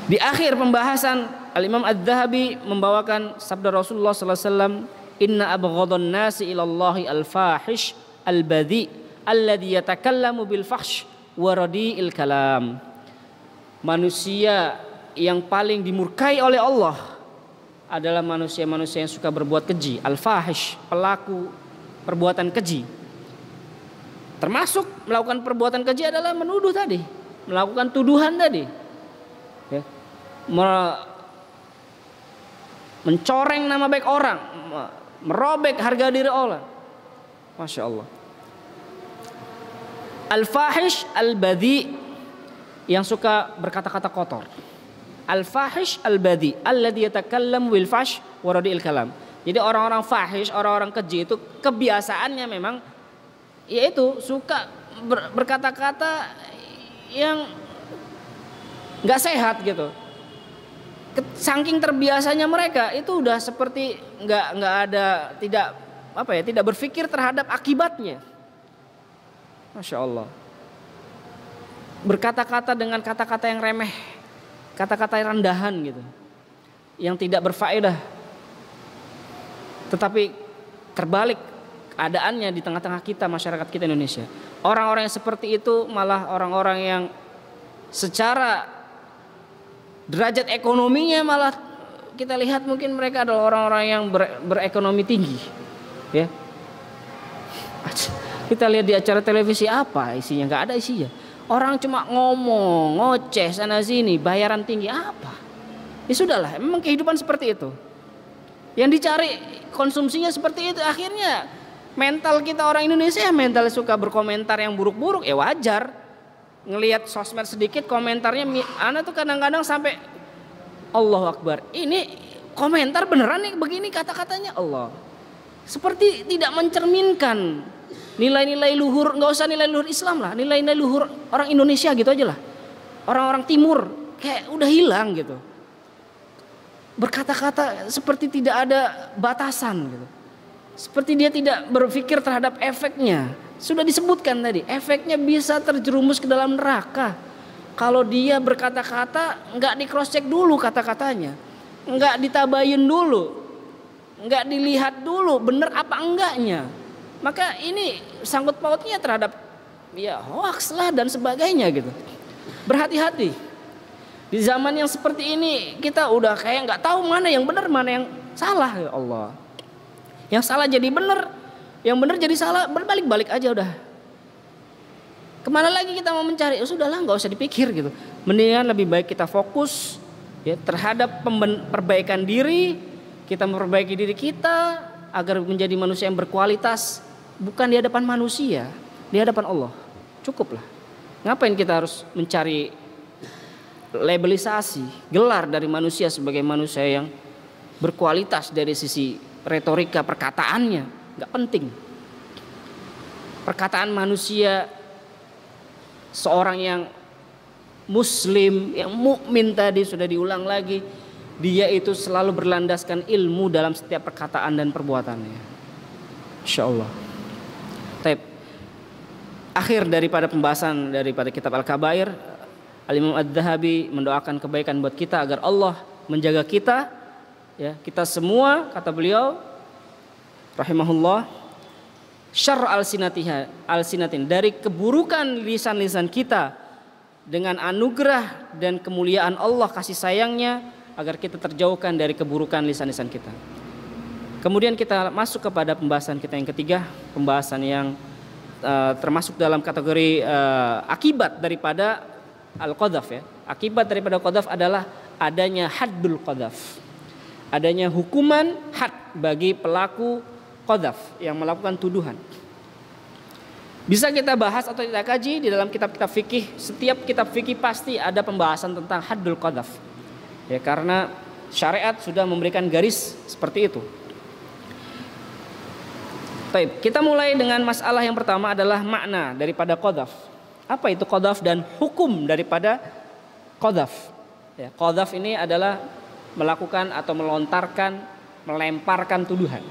Di akhir pembahasan, Al-Imam Adz-Dzahabi membawakan sabda Rasulullah sallallahu alaihi wasallam, "Inna abghadhan nasi ilallahi al-fahish al-badhi alladhi yatakallamu bil fahsh wa radi'il kalam." Manusia yang paling dimurkai oleh Allah adalah manusia-manusia yang suka berbuat keji, al-fahish, pelaku perbuatan keji. Termasuk melakukan perbuatan keji adalah menuduh tadi, melakukan tuduhan tadi, ya. Mencoreng nama baik orang, merobek harga diri Allah. Masya Allah. Al-fahish al-badhi, yang suka berkata-kata kotor. Al-fahish al-badhi alladhi yatakallamu bil fahsh wa radi'il kalam. Jadi orang-orang fahish, orang-orang keji itu kebiasaannya memang yaitu suka berkata-kata yang nggak sehat gitu. Saking terbiasanya mereka itu udah seperti nggak ada, tidak berpikir terhadap akibatnya. Masya Allah. Berkata-kata dengan kata-kata yang remeh, kata-kata yang rendahan gitu, yang tidak berfaedah. Tetapi terbalik keadaannya di tengah-tengah kita, masyarakat kita Indonesia. Orang-orang yang seperti itu malah orang-orang yang secara derajat ekonominya malah kita lihat mungkin mereka adalah orang-orang yang berekonomi tinggi, ya. Kita lihat di acara televisi apa isinya? Nggak ada isinya. Orang cuma ngomong, ngoceh sana sini, bayaran tinggi apa? Ya sudahlah, memang kehidupan seperti itu. Yang dicari konsumsinya seperti itu, akhirnya mental kita orang Indonesia mental suka berkomentar yang buruk-buruk, ya wajar. Ngelihat sosmed sedikit komentarnya, anak tuh kadang-kadang sampai Allahu Akbar. Ini komentar beneran nih begini kata-katanya, Allah. Seperti tidak mencerminkan nilai-nilai luhur, nggak usah nilai luhur Islam lah, nilai-nilai luhur orang Indonesia gitu aja lah. Orang-orang Timur kayak udah hilang gitu. Berkata-kata seperti tidak ada batasan gitu. Seperti dia tidak berpikir terhadap efeknya. Sudah disebutkan tadi, efeknya bisa terjerumus ke dalam neraka. Kalau dia berkata-kata nggak di cross check dulu kata-katanya, nggak ditabayin dulu, nggak dilihat dulu bener apa enggaknya. Maka ini sangkut pautnya terhadap ya hoax lah dan sebagainya gitu. Berhati-hati. Di zaman yang seperti ini kita udah kayak nggak tahu mana yang benar mana yang salah ya Allah. Yang salah jadi benar, yang benar jadi salah, berbalik-balik aja udah. Kemana lagi kita mau mencari? Ya sudahlah, nggak usah dipikir gitu. Mendingan lebih baik kita fokus ya terhadap perbaikan diri, kita memperbaiki diri kita agar menjadi manusia yang berkualitas, bukan di hadapan manusia, di hadapan Allah. Cukuplah. Ngapain kita harus mencari labelisasi, gelar dari manusia sebagai manusia yang berkualitas dari sisi retorika perkataannya? Nggak penting. Perkataan manusia seorang yang muslim, yang mukmin tadi sudah diulang lagi, dia itu selalu berlandaskan ilmu dalam setiap perkataan dan perbuatannya. Insyaallah. Baik. Akhir daripada pembahasan daripada kitab Al-Kabair, Al-Imam Adz-Dzahabi mendoakan kebaikan buat kita agar Allah menjaga kita, ya, kita semua, kata beliau rahimahullah, syarr al-sinatin, dari keburukan lisan-lisan kita dengan anugerah dan kemuliaan Allah kasih sayangnya, agar kita terjauhkan dari keburukan lisan-lisan kita. Kemudian kita masuk kepada pembahasan kita yang ketiga, pembahasan yang termasuk dalam kategori akibat daripada al-qadhaf ya. Akibat daripada qadhaf adalah adanya haddul qadhaf. Adanya hukuman had bagi pelaku qadhaf yang melakukan tuduhan. Bisa kita bahas atau kita kaji di dalam kitab-kitab fikih. Setiap kitab fikih pasti ada pembahasan tentang haddul qadhaf. Ya, karena syariat sudah memberikan garis seperti itu. Baik, kita mulai dengan masalah yang pertama adalah makna daripada qadhaf. Apa itu qadhaf dan hukum daripada qadhaf? Ya, qadhaf ini adalah melakukan atau melontarkan, melemparkan tuduhan.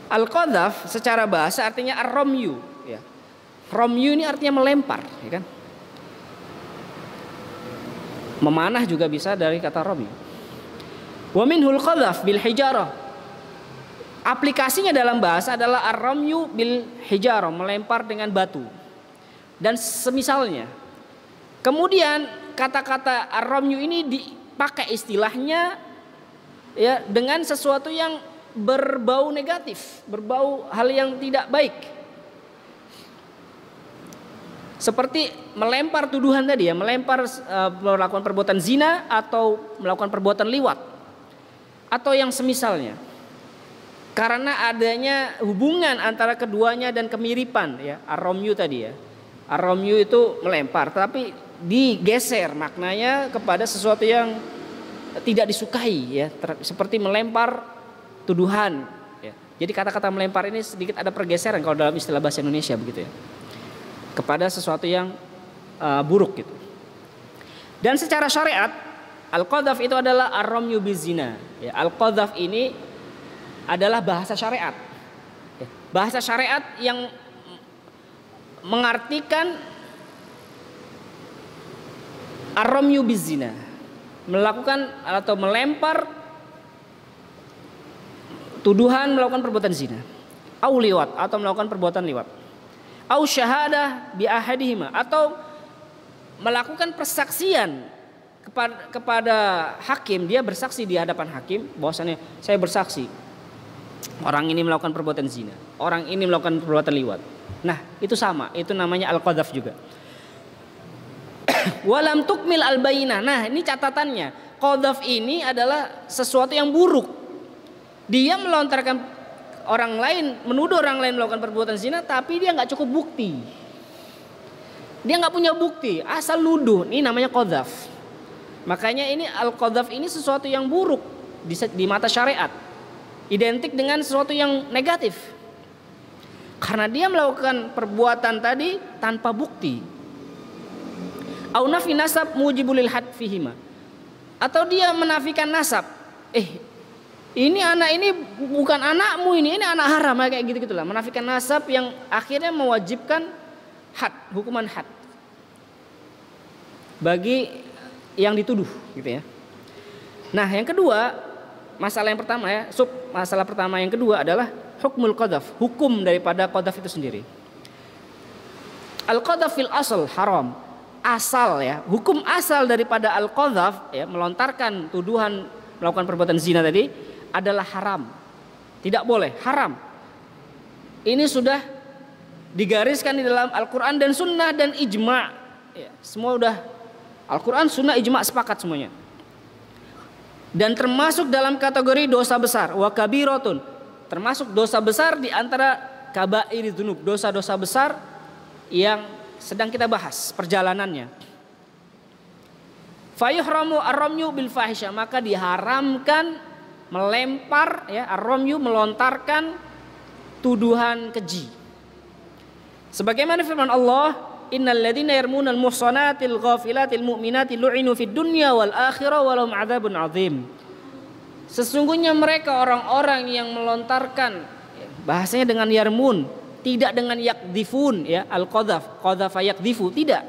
Al-qadhaf secara bahasa artinya ar-ramyu, ya. Ramyu ini artinya melempar, ya kan? Memanah juga bisa dari kata ramyu. Wa minhul qadhaf bil hijarah. Aplikasinya dalam bahasa adalah ar-ramyu bil hijarah, melempar dengan batu dan semisalnya. Kemudian kata-kata ar-ramyu ini dipakai istilahnya ya dengan sesuatu yang berbau negatif, berbau hal yang tidak baik. Seperti melempar tuduhan tadi ya, melempar melakukan perbuatan zina atau melakukan perbuatan liwat atau yang semisalnya. Karena adanya hubungan antara keduanya dan kemiripan ya, ar-ramyu tadi ya. Ar-ramyu itu melempar tapi digeser maknanya kepada sesuatu yang tidak disukai ya, seperti melempar tuduhan ya. Jadi kata-kata melempar ini sedikit ada pergeseran kalau dalam istilah bahasa Indonesia begitu ya. Kepada sesuatu yang buruk gitu. Dan secara syariat al-qadhaf itu adalah ar-ramyu bizina ya. Al-qadhaf ini adalah bahasa syariat. Bahasa syariat yang mengartikan ar-ramyu bizina, melakukan atau melempar tuduhan melakukan perbuatan zina, au liwat atau melakukan perbuatan liwat, au syahadah bi ahadihima atau melakukan persaksian kepada hakim, dia bersaksi di hadapan hakim bahwasanya saya bersaksi orang ini melakukan perbuatan zina, orang ini melakukan perbuatan liwat. Nah, itu sama, itu namanya al-qadhaf juga. Walam tukmil al-bayyinah. Nah, ini catatannya. Qadhaf ini adalah sesuatu yang buruk. Dia melontarkan orang lain, menuduh orang lain melakukan perbuatan zina, tapi dia nggak cukup bukti. Dia nggak punya bukti, asal nuduh. Ini namanya qadhaf. Makanya ini al-qadhaf ini sesuatu yang buruk di mata syariat. Identik dengan sesuatu yang negatif. Karena dia melakukan perbuatan tadi tanpa bukti. Au nafi nasab mujibulil had fihima. Atau dia menafikan nasab. Ini anak ini bukan anakmu ini anak haram kayak gitu-gitulah. Menafikan nasab yang akhirnya mewajibkan had, hukuman had bagi yang dituduh gitu ya. Nah, yang kedua, masalah yang pertama ya, masalah pertama yang kedua adalah hukmul qadhaf, hukum daripada qadhaf itu sendiri. Al-qadhaf fil asal haram. asal ya, hukum asal daripada al-qadzaf ya, melontarkan tuduhan melakukan perbuatan zina tadi adalah haram. Tidak boleh, haram. Ini sudah digariskan di dalam Al-Qur'an dan Sunnah dan ijma'. Ya, semua udah Al-Qur'an, Sunnah, ijma' sepakat semuanya. Dan termasuk dalam kategori dosa besar, wa kabiratun. Termasuk dosa besar di antara kabair dzunub, dosa-dosa besar yang sedang kita bahas perjalanannya. Fayuhramu ar-ramyu bil fahisha, maka diharamkan melempar ya, ar-ramyu melontarkan tuduhan keji. Sebagaimana firman Allah, innal ladzina yarmunal muhsanatil ghafilatil mu'minati lu'inu fid dunya wal akhirah wa lahum 'adzabun 'adzim. Sesungguhnya mereka orang-orang yang melontarkan, bahasanya dengan yarmun, tidak dengan yakdifun ya, al-qadzaf, qadzafa yakdifu, tidak.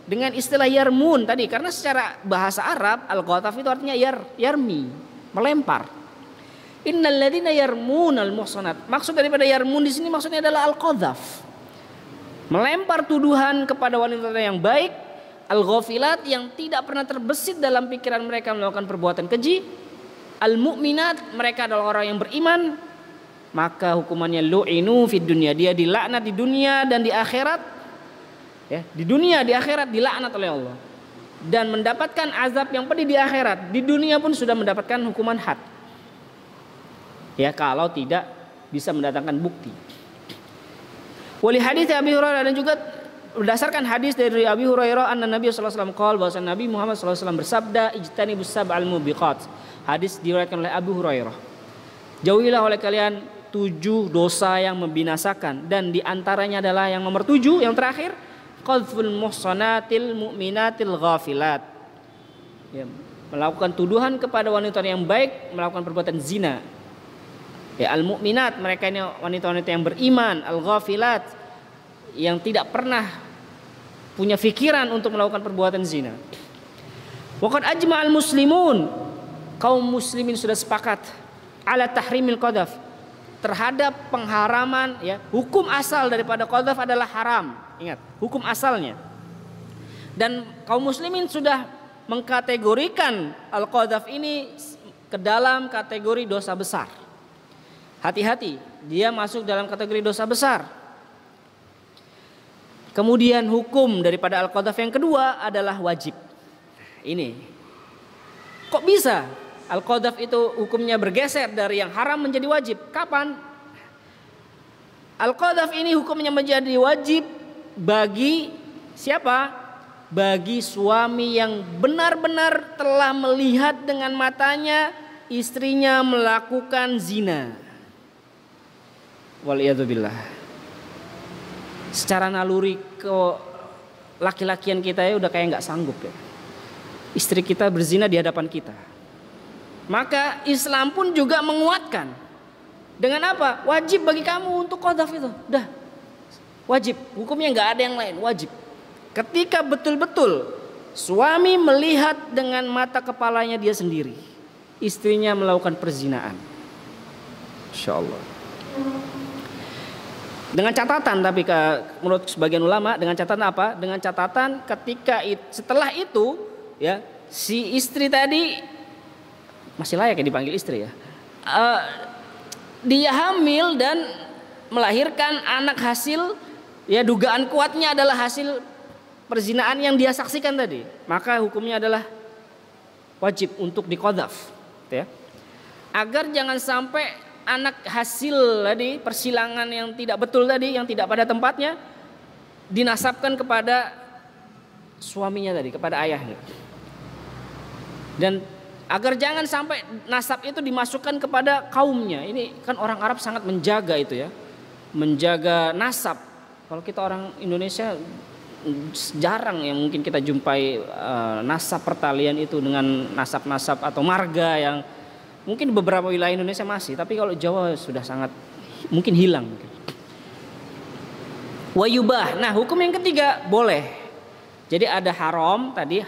Dengan istilah yarmun tadi, karena secara bahasa Arab al-qadzaf itu artinya yarmi, melempar. Innal ladzina yarmunal muhsanat. Maksud daripada yarmun di sini maksudnya adalah al-qadzaf. Melempar tuduhan kepada wanita yang baik, al-ghafilat yang tidak pernah terbesit dalam pikiran mereka melakukan perbuatan keji, al-mu'minat mereka adalah orang yang beriman, maka hukumannya lu'inu fid dunya, dia dilaknat di dunia dan di akhirat. Ya, di dunia di akhirat dilaknat oleh Allah dan mendapatkan azab yang pedih di akhirat. Di dunia pun sudah mendapatkan hukuman had. Ya, kalau tidak bisa mendatangkan bukti. Wali hadis Abi Hurairah, dan juga berdasarkan hadis dari Abi Hurairah anna Nabi sallallahu alaihi wasallam qaal, bahwa Nabi Muhammad sallallahu alaihi wasallam bersabda, ijtanibus sab'al mubiqat. Hadis diriwayatkan oleh Abu Hurairah. Jauhilah oleh kalian 7 dosa yang membinasakan, dan diantaranya adalah yang nomor 7 yang terakhir, qadzful muhsanatil mu'minatil ghafilat, ya, melakukan tuduhan kepada wanita yang baik melakukan perbuatan zina. Ya, al-mu'minat mereka ini wanita-wanita yang beriman, al-ghafilat yang tidak pernah punya pikiran untuk melakukan perbuatan zina. Waqad ajma'al muslimun, kaum muslimin sudah sepakat ala tahrimil qadzaf, terhadap pengharaman ya, hukum asal daripada qadzaf adalah haram. Ingat, hukum asalnya. Dan kaum muslimin sudah mengkategorikan al-qadzaf ini ke dalam kategori dosa besar. Hati-hati, dia masuk dalam kategori dosa besar. Kemudian hukum daripada al-qadzaf yang kedua adalah wajib. Ini kok bisa al-qadzaf itu hukumnya bergeser dari yang haram menjadi wajib? Kapan? Al-qadzaf ini hukumnya menjadi wajib bagi siapa? Bagi suami yang benar-benar telah melihat dengan matanya istrinya melakukan zina. Waliyadzubillah. Secara naluri ke laki-lakian kita ya udah kayak nggak sanggup ya. Istri kita berzina di hadapan kita. Maka Islam pun juga menguatkan. Dengan apa? Wajib bagi kamu untuk qadzaf itu. Dah. Wajib. Hukumnya nggak ada yang lain. Wajib. Ketika betul-betul suami melihat dengan mata kepalanya dia sendiri, istrinya melakukan perzinaan. Insyaallah. Dengan catatan, tapi menurut sebagian ulama, dengan catatan apa? Dengan catatan ketika setelah itu ya, si istri tadi masih layak ya dipanggil istri ya, dia hamil dan melahirkan anak hasil ya, dugaan kuatnya adalah hasil perzinaan yang dia saksikan tadi, maka hukumnya adalah wajib untuk diqadzaf ya. Agar jangan sampai anak hasil tadi persilangan yang tidak betul tadi, yang tidak pada tempatnya, dinasabkan kepada suaminya tadi, kepada ayahnya. Dan agar jangan sampai nasab itu dimasukkan kepada kaumnya. Ini kan orang Arab sangat menjaga itu ya, menjaga nasab. Kalau kita orang Indonesia jarang yang mungkin kita jumpai nasab pertalian itu dengan nasab-nasab atau marga yang mungkin beberapa wilayah Indonesia masih, tapi kalau Jawa sudah sangat mungkin hilang. Wayubah. Nah, hukum yang ketiga boleh. Jadi ada haram tadi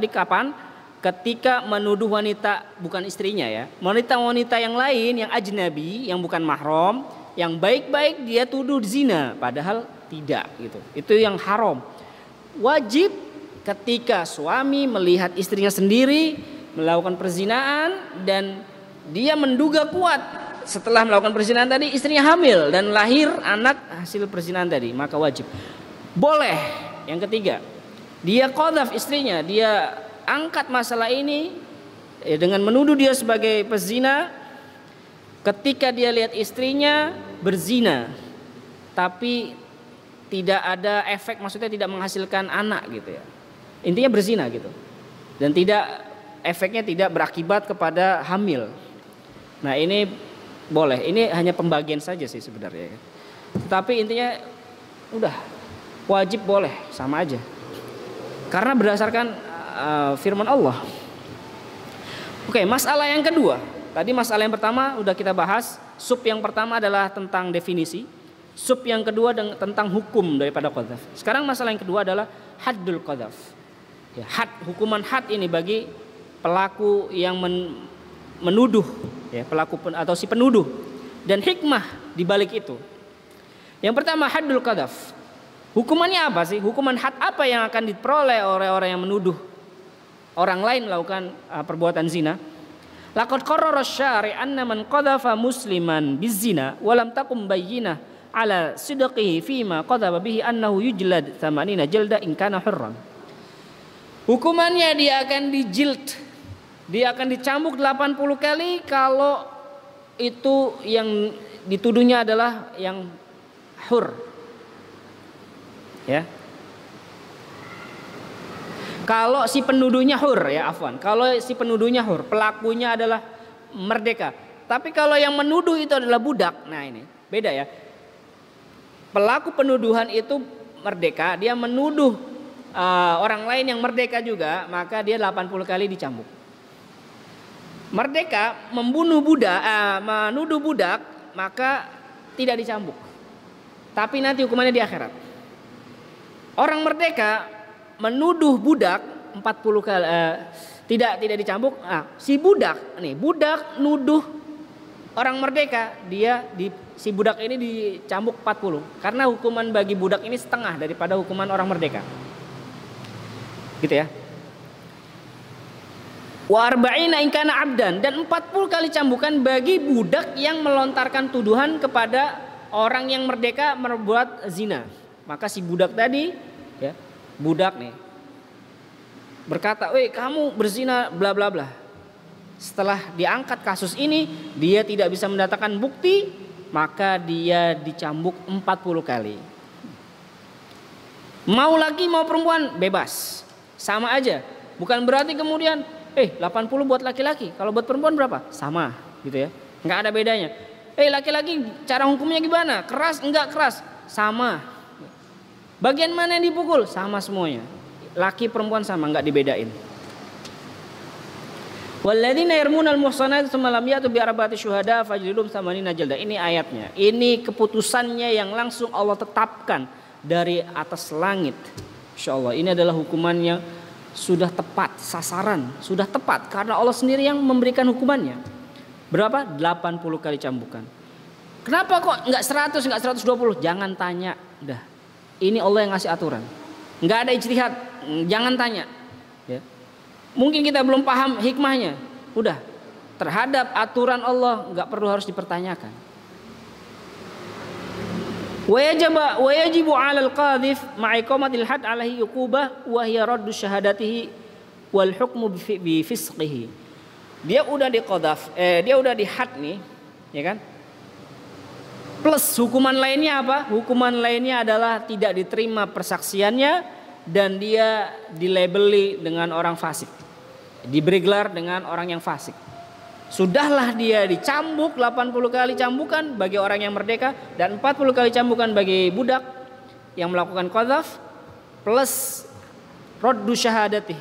kapan? Ketika menuduh wanita bukan istrinya ya, wanita-wanita yang lain yang ajnabi, yang bukan mahram, yang baik-baik dia tuduh zina, padahal tidak gitu. Itu yang haram. Wajib ketika suami melihat istrinya sendiri melakukan perzinaan dan dia menduga kuat setelah melakukan perzinaan tadi istrinya hamil dan lahir anak hasil perzinaan tadi, maka wajib. Boleh. Yang ketiga, dia qadzaf istrinya, dia angkat masalah ini dengan menuduh dia sebagai pezina ketika dia lihat istrinya berzina tapi tidak ada efek, maksudnya tidak menghasilkan anak gitu ya. Intinya berzina gitu. Dan efeknya tidak berakibat kepada hamil. Nah, ini boleh. Ini hanya pembagian saja sih sebenarnya. Tetapi intinya udah wajib boleh, sama aja. Karena berdasarkan firman Allah. Oke, masalah yang kedua. Tadi masalah yang pertama udah kita bahas. Sub yang pertama adalah tentang definisi. Sub yang kedua tentang hukum daripada qadzaf. Sekarang masalah yang kedua adalah haddul qadzaf. Ya, hukuman had ini bagi pelaku yang menuduh, ya, pelaku atau si penuduh, dan hikmah di balik itu. Yang pertama haddul qadzaf. Hukumannya apa sih? Hukuman had apa yang akan diperoleh oleh orang yang menuduh orang lain melakukan perbuatan zina? Laqad qarrara asy-syari' anna man qadhafa musliman bizina wa lam takum bayyinah ala sidqihi fima qadhaba bihi annahu yujlad 80 jalda in kana hurran. Hukumannya dia akan dijild. Dia akan dicambuk 80 kali kalau itu yang dituduhnya adalah yang hur. Ya. Kalau si penuduhnya hur, ya afwan. Kalau si penuduhnya hur, pelakunya adalah merdeka. Tapi kalau yang menuduh itu adalah budak, nah ini beda ya. Pelaku penuduhan itu merdeka, dia menuduh orang lain yang merdeka juga, maka dia 80 kali dicambuk. Merdeka menuduh budak, maka tidak dicambuk. Tapi nanti hukumannya di akhirat. Orang merdeka menuduh budak 40 kali tidak dicambuk. Si budak nuduh orang merdeka, si budak ini dicambuk 40 karena hukuman bagi budak ini setengah daripada hukuman orang merdeka. Gitu ya. Wa arba'ina in kana 'abdan, dan 40 kali cambukan bagi budak yang melontarkan tuduhan kepada orang yang merdeka berbuat zina. Maka si budak tadi, ya, budak nih berkata, "Weh, kamu berzina bla bla bla." Setelah diangkat kasus ini, dia tidak bisa mendatangkan bukti, maka dia dicambuk 40 kali. Mau laki mau perempuan bebas. Sama aja. Bukan berarti kemudian 80 buat laki-laki, kalau buat perempuan berapa? Sama, gitu ya. Enggak ada bedanya. Laki-laki cara hukumnya gimana? Keras enggak keras? Sama. Bagian mana yang dipukul? Sama semuanya. Laki perempuan sama, enggak dibedain. Walladzina yarmunal muhsanati tsumma lam ya'tu bi arba'ati syuhada fajlidum 80 jalda. Ini ayatnya. Ini keputusannya yang langsung Allah tetapkan dari atas langit. Insyaallah ini adalah hukumannya sudah tepat, sasaran sudah tepat karena Allah sendiri yang memberikan hukumannya. Berapa? 80 kali cambukan. Kenapa kok enggak 100, enggak 120? Jangan tanya, udah. Ini Allah yang ngasih aturan. Enggak ada ijtihad, jangan tanya. Ya. Mungkin kita belum paham hikmahnya. Udah. Terhadap aturan Allah enggak perlu harus dipertanyakan. Wa yajibu 'alal qadhif ma'iqamatil had 'alaihi uqubah wa hiya raddu syahadatihi wal hukmu bi fisqihi. Dia udah diqadzaf, dia udah dihad nih, ya kan? Plus hukuman lainnya apa? Hukuman lainnya adalah tidak diterima persaksiannya dan dia dilabeli dengan orang fasik. Diberi gelar dengan orang yang fasik. Sudahlah dia dicambuk 80 kali cambukan bagi orang yang merdeka dan 40 kali cambukan bagi budak yang melakukan qadzaf, plus raddu syahadati,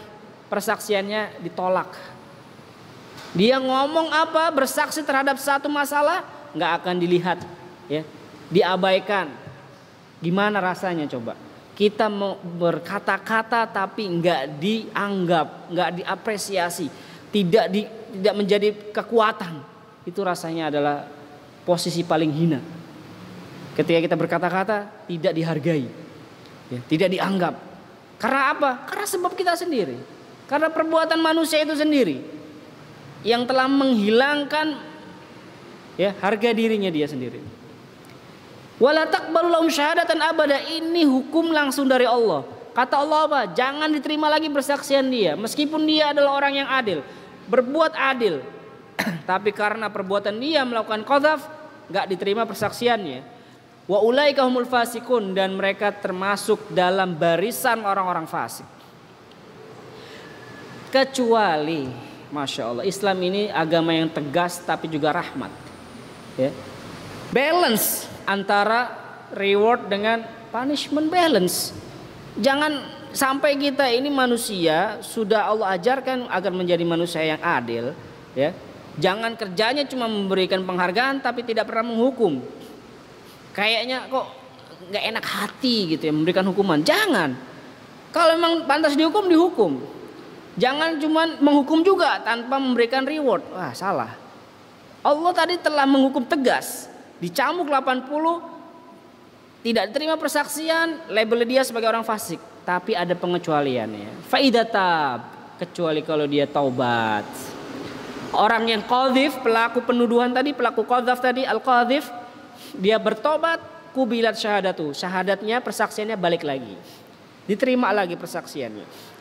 persaksiannya ditolak. Dia ngomong apa, bersaksi terhadap satu masalah, nggak akan dilihat, ya, diabaikan. Gimana rasanya coba? Kita mau berkata-kata tapi nggak dianggap, nggak diapresiasi, tidak menjadi kekuatan. Itu rasanya adalah posisi paling hina. Ketika kita berkata-kata tidak dihargai, ya, tidak dianggap. Karena apa? Karena sebab kita sendiri. Karena perbuatan manusia itu sendiri yang telah menghilangkan ya harga dirinya dia sendiri. Wala taqbalu lahum syahadatan abada, ini hukum langsung dari Allah. Kata Allah apa? Jangan diterima lagi persaksian dia meskipun dia adalah orang yang adil, berbuat adil. Tapi karena perbuatan dia melakukan qadzaf, enggak diterima persaksiannya. Wa ulaika humul fasikun, dan mereka termasuk dalam barisan orang-orang fasik. Kecuali Masya Allah, Islam ini agama yang tegas tapi juga rahmat ya. Balance antara reward dengan punishment, balance. Jangan sampai kita ini manusia sudah Allah ajarkan agar menjadi manusia yang adil ya. Jangan kerjanya cuma memberikan penghargaan tapi tidak pernah menghukum. Kayaknya kok nggak enak hati gitu ya memberikan hukuman. Jangan. Kalau memang pantas dihukum, dihukum. Jangan cuma menghukum juga tanpa memberikan reward. Wah, salah. Allah tadi telah menghukum tegas. Dicambuk 80, tidak diterima persaksian, label dia sebagai orang fasik. Tapi ada pengecualiannya. Faidatab, kecuali kalau dia taubat. Orang yang qadzif, pelaku penuduhan tadi, pelaku qadzaf tadi, al-qadzif, dia bertobat, kubilat syahadatu. Syahadatnya, persaksiannya balik lagi. Diterima lagi persaksiannya.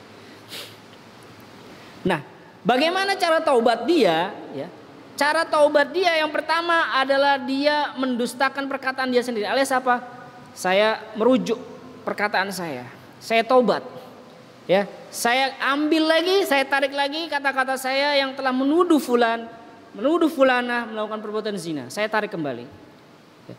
Nah, bagaimana cara taubat dia? Ya, cara taubat dia yang pertama adalah dia mendustakan perkataan dia sendiri. Alias apa? Saya merujuk perkataan saya taubat. Ya, saya ambil lagi, saya tarik lagi kata-kata saya yang telah menuduh fulanah melakukan perbuatan zina. Saya tarik kembali. Ya.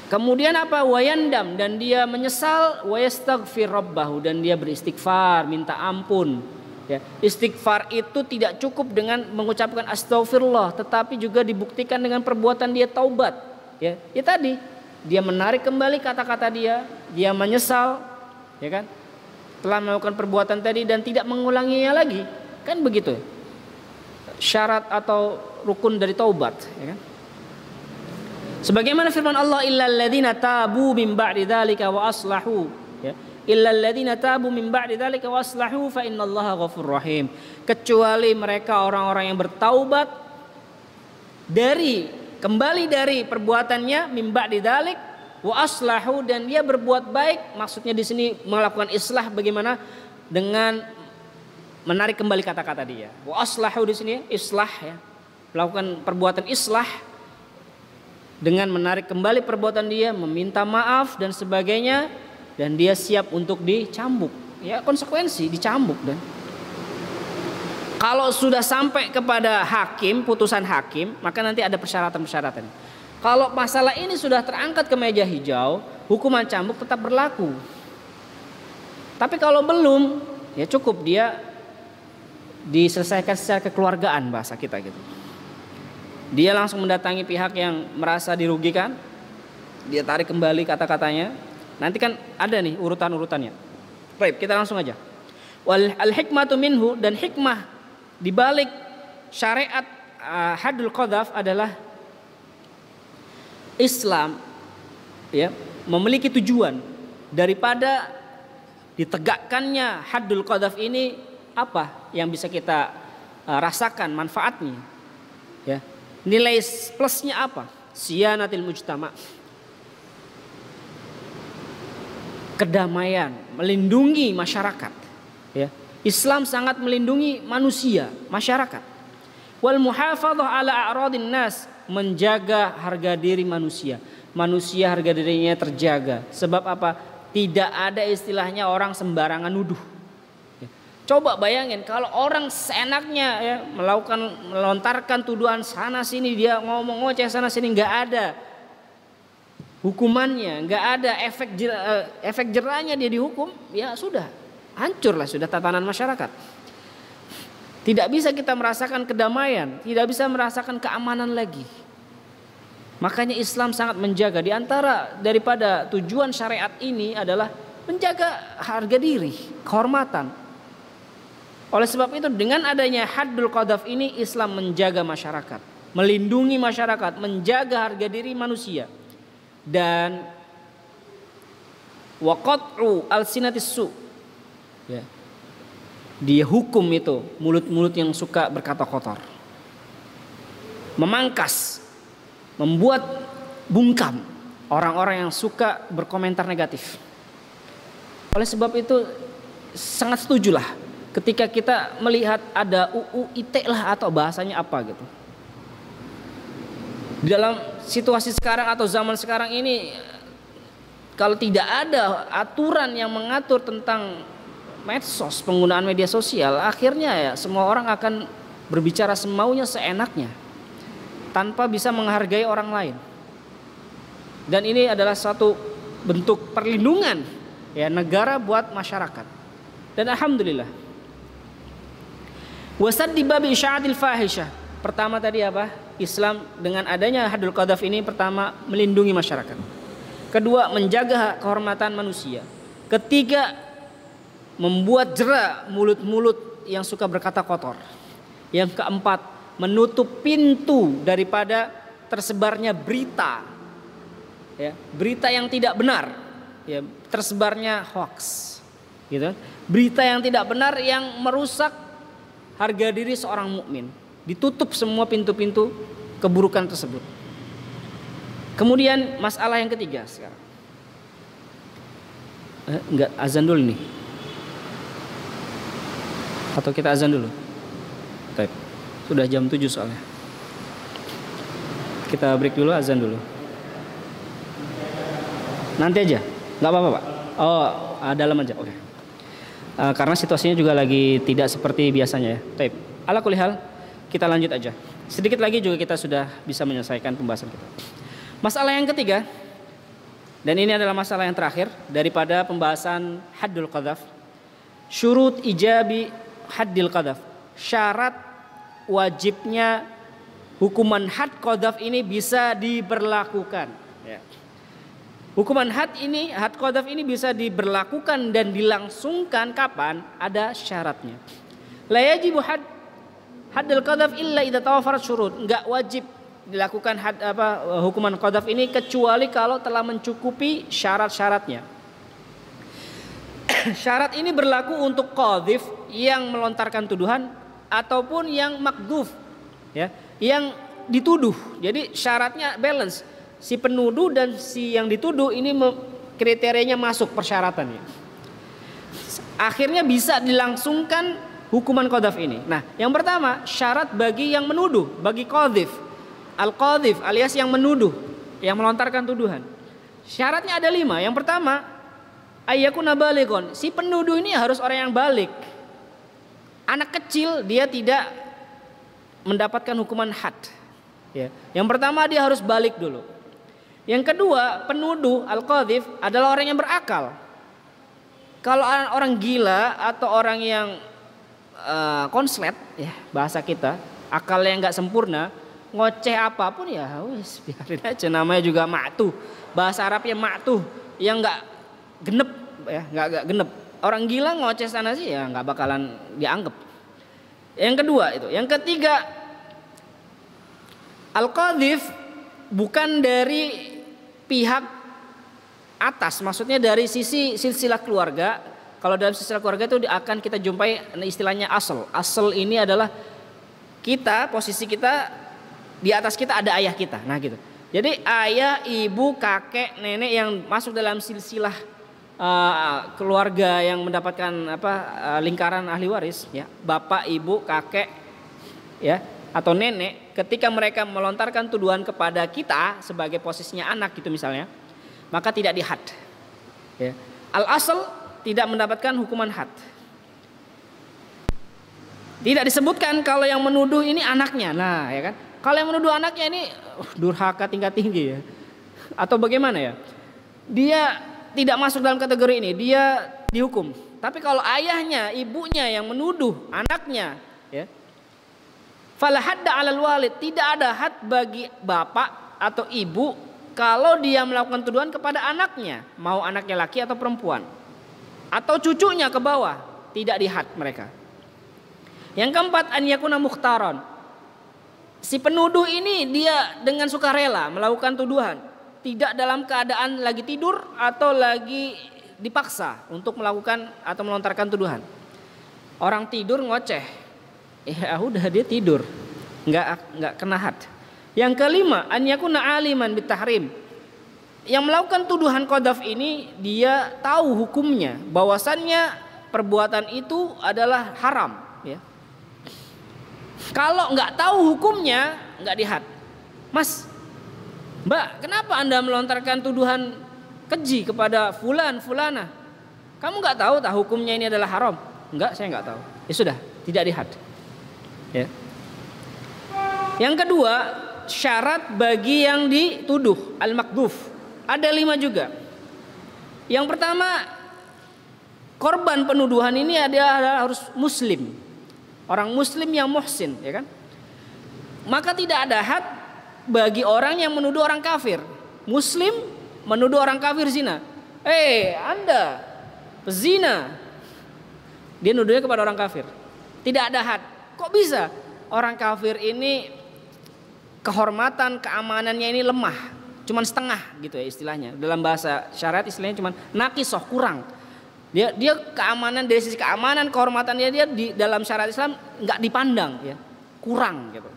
Kemudian apa? Wayandam, dan dia menyesal, wayastaghfir rabbahu, dan dia beristighfar, minta ampun. Ya, istighfar itu tidak cukup dengan mengucapkan astagfirullah, tetapi juga dibuktikan dengan perbuatan dia taubat. Ya tadi dia menarik kembali kata-kata dia menyesal, ya kan? Telah melakukan perbuatan tadi dan tidak mengulanginya lagi. Kan begitu. Syarat atau rukun dari taubat, ya kan? Sebagaimana firman Allah, illal ladzina tabu min ba'di dzalika wa aslahu, ya. Illal ladzina tabu min ba'di dzalika wa aslahu fa innallaha ghafurur rahim. Kecuali mereka orang-orang yang bertaubat kembali dari perbuatannya, min ba'di dzalik wa aslahu, dan dia berbuat baik. Maksudnya di sini melakukan islah, bagaimana? Dengan menarik kembali kata-kata dia. Wa aslahu di sini islah, ya. Melakukan perbuatan islah dengan menarik kembali perbuatan dia, meminta maaf dan sebagainya, dan dia siap untuk dicambuk. Ya, konsekuensi dicambuk. Dan kalau sudah sampai kepada hakim, putusan hakim, maka nanti ada persyaratan-persyaratan. Kalau masalah ini sudah terangkat ke meja hijau, hukuman cambuk tetap berlaku. Tapi kalau belum, ya cukup dia diselesaikan secara kekeluargaan, bahasa kita gitu. Dia langsung mendatangi pihak yang merasa dirugikan, dia tarik kembali kata-katanya. Nanti kan ada nih urutan-urutannya. Baik, kita langsung aja. Wal hikmatu minhu, dan hikmah di balik syariat haddul qadzaf adalah Islam ya memiliki tujuan daripada ditegakkannya haddul qadzaf ini. Apa yang bisa kita rasakan manfaatnya, ya, nilai plusnya apa? Siyanatil mujtama, kedamaian, melindungi masyarakat, ya. Islam sangat melindungi manusia, masyarakat. Wal muhafadzah ala a'radin nas, menjaga harga diri manusia. Manusia harga dirinya terjaga. Sebab apa? Tidak ada istilahnya orang sembarangan nuduh. Ya. Coba bayangin kalau orang seenaknya ya melontarkan tuduhan sana sini, dia ngomong ngoceh sana sini, nggak ada hukumannya, nggak ada efek jerahnya, dia dihukum, ya sudah hancurlah sudah tatanan masyarakat. Tidak bisa kita merasakan kedamaian, tidak bisa merasakan keamanan lagi. Makanya Islam sangat menjaga. Di antara daripada tujuan syariat ini adalah menjaga harga diri, kehormatan. Oleh sebab itu dengan adanya haddul qadzaf ini, Islam menjaga masyarakat, melindungi masyarakat, menjaga harga diri manusia. Dan wa qat'u alsinatis su. Ya. Dia hukum itu mulut-mulut yang suka berkata kotor. Memangkas, membuat bungkam orang-orang yang suka berkomentar negatif. Oleh sebab itu sangat setujulah ketika kita melihat ada UU ITE lah atau bahasanya apa gitu. Di dalam situasi sekarang atau zaman sekarang ini, kalau tidak ada aturan yang mengatur tentang medsos, penggunaan media sosial, akhirnya ya semua orang akan berbicara semaunya, seenaknya, tanpa bisa menghargai orang lain. Dan ini adalah satu bentuk perlindungan ya negara buat masyarakat. Dan alhamdulillah. Wasad di babi isya'atil fahisyah. Pertama tadi apa? Islam dengan adanya hadul qadhaf ini, pertama melindungi masyarakat. Kedua, menjaga kehormatan manusia. Ketiga, membuat jera mulut-mulut yang suka berkata kotor. Yang keempat, menutup pintu daripada tersebarnya berita, ya, berita yang tidak benar, ya, tersebarnya hoax, gitu. Berita yang tidak benar yang merusak harga diri seorang mukmin. Ditutup semua pintu-pintu keburukan tersebut. Kemudian masalah yang ketiga sekarang. Enggak, azan dulu nih. Atau kita azan dulu? Baik. Sudah jam 7 soalnya. Kita break dulu, azan dulu. Nanti aja. Enggak apa-apa, Pak. Oh, dalam aja. Oke. Karena situasinya juga lagi tidak seperti biasanya ya. Baik. Ala kulli hal, kita lanjut aja. Sedikit lagi juga kita sudah bisa menyelesaikan pembahasan kita. Masalah yang ketiga, dan ini adalah masalah yang terakhir daripada pembahasan haddul qadhaf. Syurut ijabi haddil qadhaf. Syarat wajibnya hukuman had qadhaf ini bisa diberlakukan. Ya. Hukuman had qadhaf ini bisa diberlakukan dan dilangsungkan kapan? Ada syaratnya. La yajibu haddul qadhaf illa idza tawafarat syurut. Enggak wajib dilakukan hukuman qadhaf ini kecuali kalau telah mencukupi syarat-syaratnya. Syarat ini berlaku untuk qadhif yang melontarkan tuduhan ataupun yang makdhuf, ya, yang dituduh. Jadi syaratnya balance. Si penuduh dan si yang dituduh ini kriterianya masuk persyaratannya. Akhirnya bisa dilangsungkan hukuman qadhaf ini. Nah, yang pertama syarat bagi yang menuduh, bagi qadhif. Al-qadhif alias yang menuduh, yang melontarkan tuduhan. Syaratnya ada 5. Yang pertama, ayyakuna balighon. Si penuduh ini harus orang yang balik. Anak kecil dia tidak mendapatkan hukuman had. Ya. Yang pertama dia harus balik dulu. Yang kedua, penuduh al-qadhif adalah orang yang berakal. Kalau orang gila atau orang yang konslet, ya bahasa kita, akalnya nggak sempurna, ngoceh apapun ya wis biarin aja, namanya juga ma'tuh. Bahasa Arabnya ma'tuh yang nggak genep, ya nggak genep. Orang gila ngoceh sana sih ya nggak bakalan dianggap. Yang kedua itu, yang ketiga al-qadhif bukan dari pihak atas, maksudnya dari sisi silsilah keluarga. Kalau dalam silsilah keluarga itu akan kita jumpai istilahnya asal. Asal ini adalah kita, posisi kita di atas kita ada ayah kita. Nah gitu. Jadi ayah, ibu, kakek, nenek yang masuk dalam silsilah keluarga yang mendapatkan lingkaran ahli waris, ya, bapak, ibu, kakek, ya, atau nenek, ketika mereka melontarkan tuduhan kepada kita sebagai posisinya anak gitu misalnya, maka tidak dihad. Ya. Al-asal tidak mendapatkan hukuman had. Tidak disebutkan kalau yang menuduh ini anaknya. Nah, ya kan? Kalau yang menuduh anaknya ini durhaka tingkat tinggi ya. Atau bagaimana ya? Dia tidak masuk dalam kategori ini, dia dihukum. Tapi kalau ayahnya, ibunya yang menuduh anaknya, ya. Fala hadda 'alal walid, tidak ada had bagi bapak atau ibu kalau dia melakukan tuduhan kepada anaknya, mau anaknya laki atau perempuan, atau cucunya ke bawah, tidak dihad mereka. Yang keempat, an yakuna mukhtaron. Si penuduh ini dia dengan sukarela melakukan tuduhan, tidak dalam keadaan lagi tidur atau lagi dipaksa untuk melakukan atau melontarkan tuduhan. Orang tidur ngoceh, ya udah dia tidur, nggak kena had. Yang kelima, an yakuna aliman bitahrim. Yang melakukan tuduhan qadzaf ini dia tahu hukumnya, bahwasannya perbuatan itu adalah haram. Ya. Kalau nggak tahu hukumnya, nggak dihad. Mas, Mbak, kenapa Anda melontarkan tuduhan keji kepada fulana? Kamu nggak tahu hukumnya ini adalah haram? Enggak, saya nggak tahu. Ya sudah, tidak dihad. Ya. Yang kedua, syarat bagi yang dituduh al-makdhuf. Ada 5 juga. Yang pertama, korban penuduhan ini adalah harus muslim, orang muslim yang muhsin, ya kan? Maka tidak ada had bagi orang yang menuduh orang kafir. Muslim menuduh orang kafir zina. Anda pezina. Dia nuduhnya kepada orang kafir. Tidak ada had. Kok bisa? Orang kafir ini kehormatan, keamanannya ini lemah. Cuman setengah gitu ya istilahnya. Dalam bahasa syariat istilahnya cuman naqisoh, kurang. Dia keamanan, dari sisi keamanan, kehormatannya dia di dalam syariat Islam nggak dipandang ya. Kurang gitu.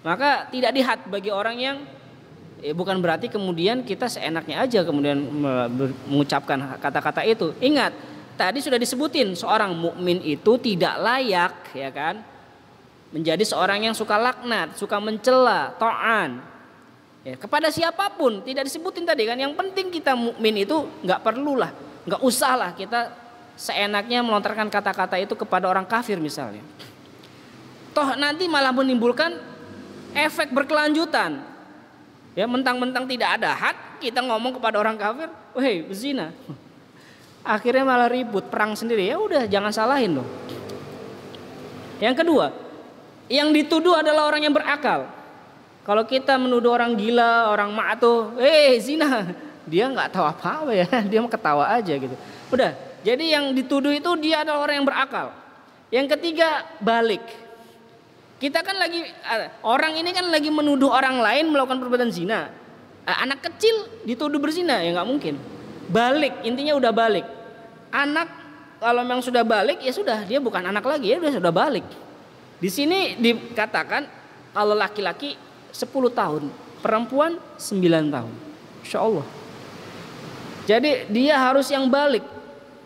Maka tidak dihad bagi orang yang bukan berarti kemudian kita seenaknya aja kemudian mengucapkan kata-kata itu. Ingat, tadi sudah disebutin seorang mukmin itu tidak layak ya kan menjadi seorang yang suka laknat, suka mencela, ta'an. Ya, kepada siapapun tidak disebutin tadi kan. Yang penting kita mukmin itu nggak usahlah kita seenaknya melontarkan kata-kata itu kepada orang kafir misalnya. Toh nanti malah menimbulkan efek berkelanjutan. Ya, mentang-mentang tidak ada had, kita ngomong kepada orang kafir, "Wahai bezina." Akhirnya malah ribut, perang sendiri. Ya udah, jangan salahin dong. Yang kedua, yang dituduh adalah orang yang berakal. Kalau kita menuduh orang gila, orang ma'atuh, zina, dia nggak tahu apa-apa ya, dia mau ketawa aja gitu. Udah, jadi yang dituduh itu dia adalah orang yang berakal. Yang ketiga, balik. Kita kan orang ini kan lagi menuduh orang lain melakukan perbuatan zina. Anak kecil dituduh berzina, ya nggak mungkin. Balik, intinya udah balik. Anak kalau memang sudah balik ya sudah, dia bukan anak lagi ya, sudah balik. Di sini dikatakan kalau laki-laki 10 tahun, perempuan 9 tahun. Insya Allah. Jadi dia harus yang balik,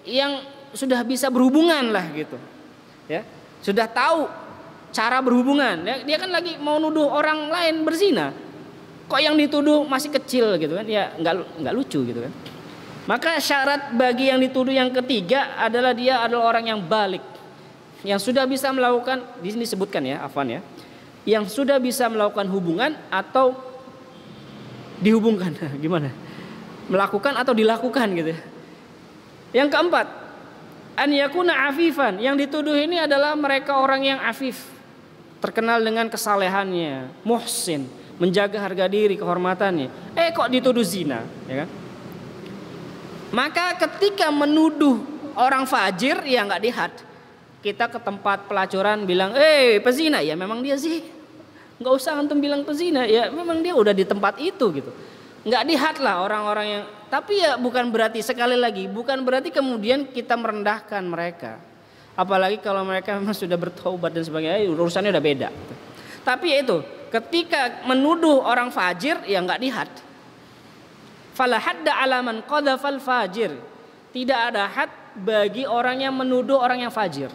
yang sudah bisa berhubungan lah gitu. Ya, sudah tahu cara berhubungan. Dia kan lagi mau nuduh orang lain berzina. Kok yang dituduh masih kecil gitu kan? Ya nggak lucu gitu kan. Maka syarat bagi yang dituduh yang ketiga adalah dia adalah orang yang balik, yang sudah bisa melakukan, di sini disebutkan ya, afwan ya, yang sudah bisa melakukan hubungan atau dihubungkan, gimana? Melakukan atau dilakukan gitu. Yang keempat, an yakuna afifan. Yang dituduh ini adalah mereka orang yang afif, terkenal dengan kesalehannya, muhsin, menjaga harga diri, kehormatannya. Kok dituduh zina, ya kan? Maka ketika menuduh orang fajir ya nggak dihad. Kita ke tempat pelacuran bilang, pezina, ya memang dia sih. Nggak usah antum bilang pezina, ya memang dia udah di tempat itu gitu. Nggak dihad lah orang-orang yang. Tapi ya bukan berarti, sekali lagi, bukan berarti kemudian kita merendahkan mereka. Apalagi kalau mereka memang sudah bertaubat dan sebagainya, urusannya udah beda. Tapi ya itu, ketika menuduh orang fajir ya nggak dihad. Fala hadda ala man qadzafal fajir. Tidak ada had bagi orang yang menuduh orang yang fajir.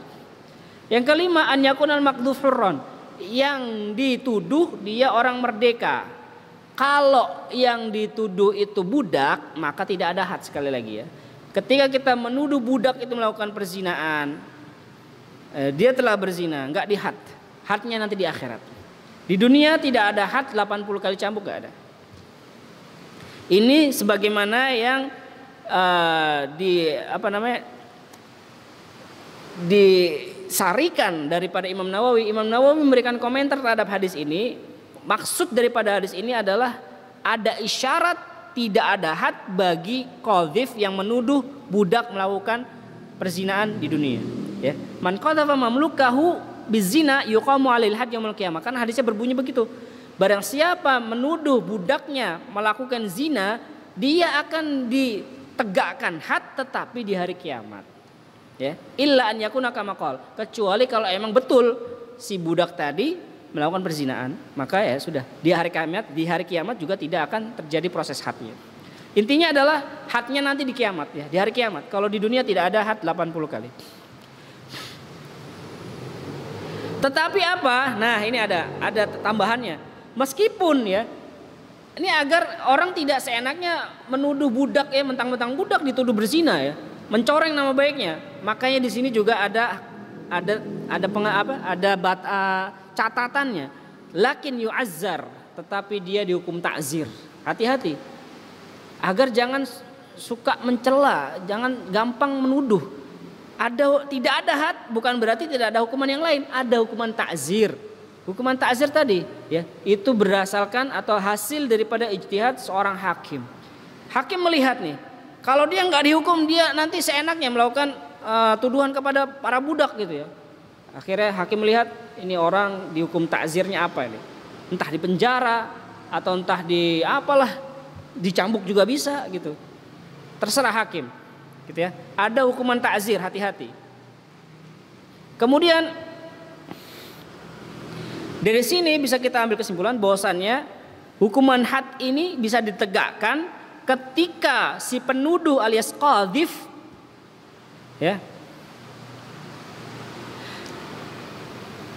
Yang kelima, an yakunal maqdhuf hurran. Yang dituduh dia orang merdeka. Kalau yang dituduh itu budak, maka tidak ada had, sekali lagi ya. Ketika kita menuduh budak itu melakukan perzinaan, dia telah berzina, enggak dihad. Hadnya nanti di akhirat. Di dunia tidak ada had 80 kali cambuk, enggak ada. Ini sebagaimana yang disarikan daripada Imam Nawawi. Imam Nawawi memberikan komentar terhadap hadis ini. Maksud daripada hadis ini adalah ada isyarat tidak ada had bagi qadzif yang menuduh budak melakukan perzinaan di dunia. Ya, man qadzafa mamlukahu bizina yuqamu alaihi had yaumil qiyamah. Kan hadisnya berbunyi begitu. Barang siapa menuduh budaknya melakukan zina, dia akan ditegakkan had tetapi di hari kiamat. Ya, illa an yakuna kama qala, kecuali kalau emang betul si budak tadi melakukan perzinaan, maka ya sudah di hari kiamat juga tidak akan terjadi proses hadnya. Intinya adalah hadnya nanti di kiamat ya, di hari kiamat. Kalau di dunia tidak ada had 80 kali. Tetapi apa? Nah, ini ada tambahannya. Meskipun ya, ini agar orang tidak seenaknya menuduh budak ya, mentang-mentang budak dituduh berzina ya, mencoreng nama baiknya. Makanya di sini juga ada catatannya. Lakin yu'azzar, tetapi dia dihukum ta'zir. Hati-hati. Agar jangan suka mencela, jangan gampang menuduh. Tidak ada had bukan berarti tidak ada hukuman yang lain, ada hukuman ta'zir. Hukuman ta'zir tadi ya, itu berdasarkan atau hasil daripada ijtihad seorang hakim. Hakim melihat nih, kalau dia nggak dihukum, dia nanti seenaknya melakukan tuduhan kepada para budak gitu ya. Akhirnya hakim melihat ini orang dihukum ta'zirnya apa ini? Entah di penjara atau entah di apalah, dicambuk juga bisa gitu. Terserah hakim. Gitu ya. Ada hukuman ta'zir, hati-hati. Kemudian dari sini bisa kita ambil kesimpulan bahwasannya hukuman had ini bisa ditegakkan ketika si penuduh alias qadhif ya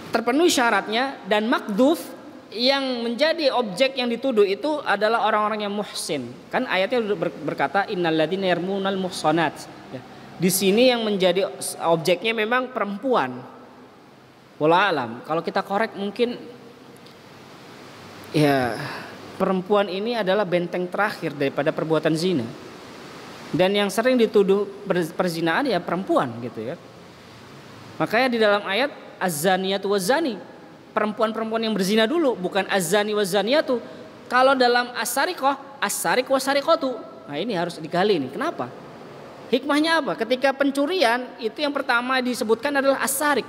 terpenuhi syaratnya, dan makdhuf yang menjadi objek yang dituduh itu adalah orang-orang yang muhsin. Kan ayatnya berkata innalladzina yarmunal muhsanat. Ya. Di sini yang menjadi objeknya memang perempuan. Wallahu alam. Kalau kita korek mungkin ya perempuan ini adalah benteng terakhir daripada perbuatan zina. Dan yang sering dituduh perzinaan ya perempuan gitu ya. Makanya di dalam ayat az-zaniyatu waz-zani, perempuan-perempuan yang berzina dulu, bukan az-zani waz-zaniyatu. Kalau dalam as-sariqah, as-sariq was-sariqatu. Nah, ini harus digali nih. Kenapa? Hikmahnya apa? Ketika pencurian itu yang pertama disebutkan adalah as-sariq,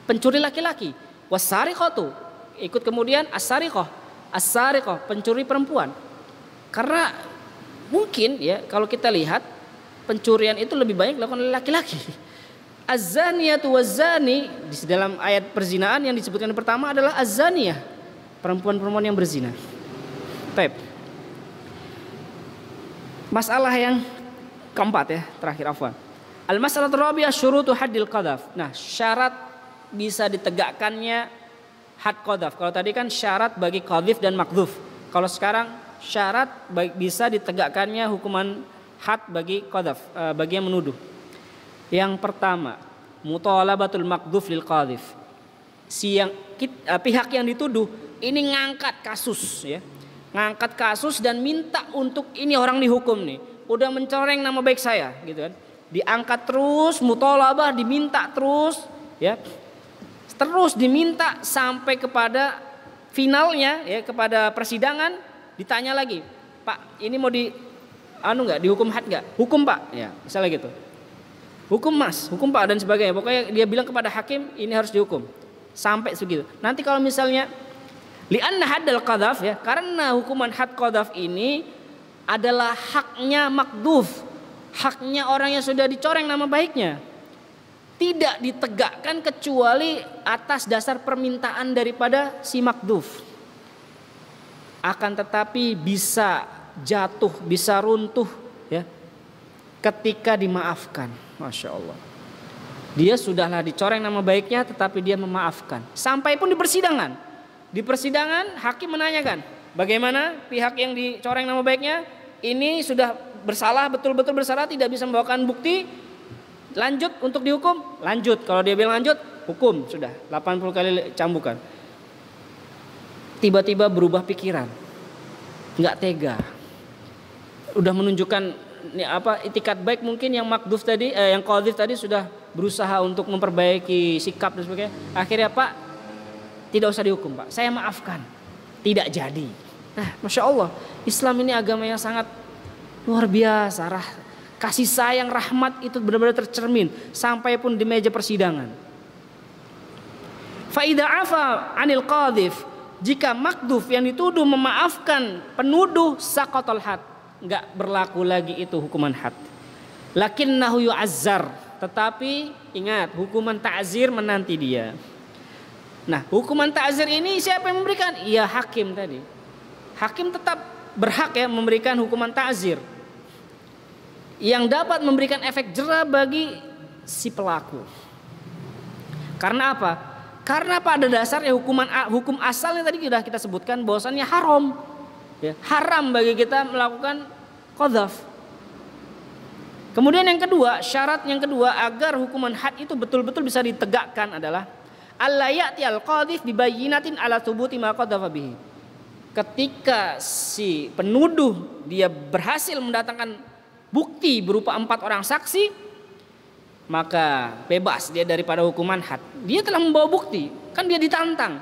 pencuri laki-laki. Was-sariqatu, ikut kemudian as-sariqah, as-sariqah, pencuri perempuan. Karena mungkin ya kalau kita lihat pencurian itu lebih banyak dilakukan oleh laki-laki. Az-zaniyatu waz-zani, di dalam ayat perzinaan yang disebutkan yang pertama adalah az-zaniyah, perempuan-perempuan yang berzina. Baik. Masalah yang keempat ya, terakhir afwan. Al-mas'alatu rabi'ah syurutu haddil qadhaf. Nah, syarat bisa ditegakkannya had qadhaf. Kalau tadi kan syarat bagi qadhif dan makdhuf. Kalau sekarang syarat bisa ditegakkannya hukuman had bagi qadhaf, bagi yang menuduh. Yang pertama, mutalabatul makdhuf lil qadhif. Pihak yang dituduh ini ngangkat kasus ya. Ngangkat kasus dan minta untuk ini orang dihukum nih. Udah mencoreng nama baik saya gitu kan. Diangkat terus, mutalabah diminta terus ya. Terus diminta sampai kepada finalnya ya, kepada persidangan ditanya lagi, "Pak, ini mau dihukum had enggak?" "Hukum, Pak." Ya, misalnya gitu. "Hukum Mas, hukum Pak," dan sebagainya. Pokoknya dia bilang kepada hakim ini harus dihukum. Sampai segitu. Nanti kalau misalnya li'anna haddal qadhaf ya, karena hukuman had qadhaf ini adalah haknya makdhuf, haknya orang yang sudah dicoreng nama baiknya. Tidak ditegakkan kecuali atas dasar permintaan daripada si makdhuf. Akan tetapi bisa jatuh, bisa runtuh ya ketika dimaafkan. Masya Allah. Dia sudahlah dicoreng nama baiknya tetapi dia memaafkan. Sampai pun di persidangan. Di persidangan hakim menanyakan, bagaimana pihak yang dicoreng nama baiknya ini sudah bersalah, betul-betul bersalah, tidak bisa membawakan bukti, lanjut untuk dihukum? Lanjut. Kalau dia bilang lanjut, hukum sudah 80 kali cambukan. Tiba-tiba berubah pikiran. Enggak tega. Udah menunjukkan itikat baik mungkin yang makdhuf tadi, yang qadhif tadi sudah berusaha untuk memperbaiki sikap dan sebagainya. Akhirnya, "Pak, tidak usah dihukum, Pak. Saya maafkan." Tidak jadi. Nah, Masya Allah, Islam ini agama yang sangat luar biasa. Kasih sayang, rahmat itu benar-benar tercermin sampai pun di meja persidangan. Fa idza afa 'anil qadhif, jika makdhuf yang dituduh memaafkan penuduh saqatul had, nggak berlaku lagi itu hukuman had. Lakinnahu yu'azzar, tetapi ingat hukuman ta'zir menanti dia. Nah, hukuman ta'zir ini siapa yang memberikan? Ya hakim tadi. Hakim tetap berhak ya memberikan hukuman ta'zir yang dapat memberikan efek jera bagi si pelaku. Karena apa? Karena pada dasarnya hukum asalnya tadi sudah kita sebutkan bahwasannya haram. Ya, haram bagi kita melakukan qadzaf. Kemudian yang kedua, syarat yang kedua agar hukuman had itu betul-betul bisa ditegakkan adalah alla ya'ti al-qadhif bi bayyinatin ala thubuti ma qadhafa bihi. Ketika si penuduh dia berhasil mendatangkan bukti berupa 4 orang saksi, maka bebas dia daripada hukuman had. Dia telah membawa bukti, kan dia ditantang.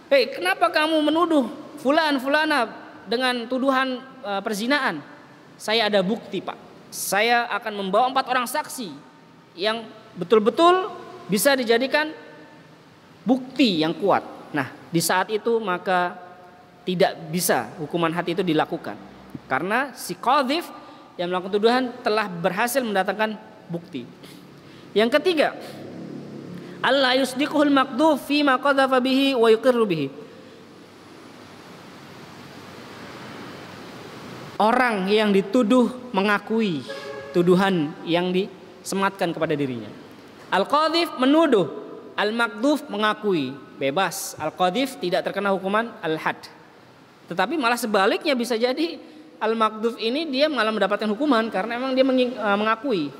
Hei, kenapa kamu menuduh fulana dengan tuduhan perzinaan? Saya ada bukti, Pak. Saya akan membawa 4 orang saksi yang betul-betul bisa dijadikan bukti yang kuat. Nah, di saat itu maka tidak bisa hukuman had itu dilakukan. Karena si qadhif yang melakukan tuduhan telah berhasil mendatangkan bukti. Yang ketiga, alla yusdiquhul maqdhuf fi ma qadhafa bihi wa yuqirru bihi. Orang yang dituduh mengakui tuduhan yang disematkan kepada dirinya. Al-qadhif menuduh, al-maqdhuf mengakui. Bebas, al-qadhif tidak terkena hukuman al-had. Tetapi malah sebaliknya bisa jadi al-maqdhuf ini dia malah mendapatkan hukuman karena memang dia mengakui.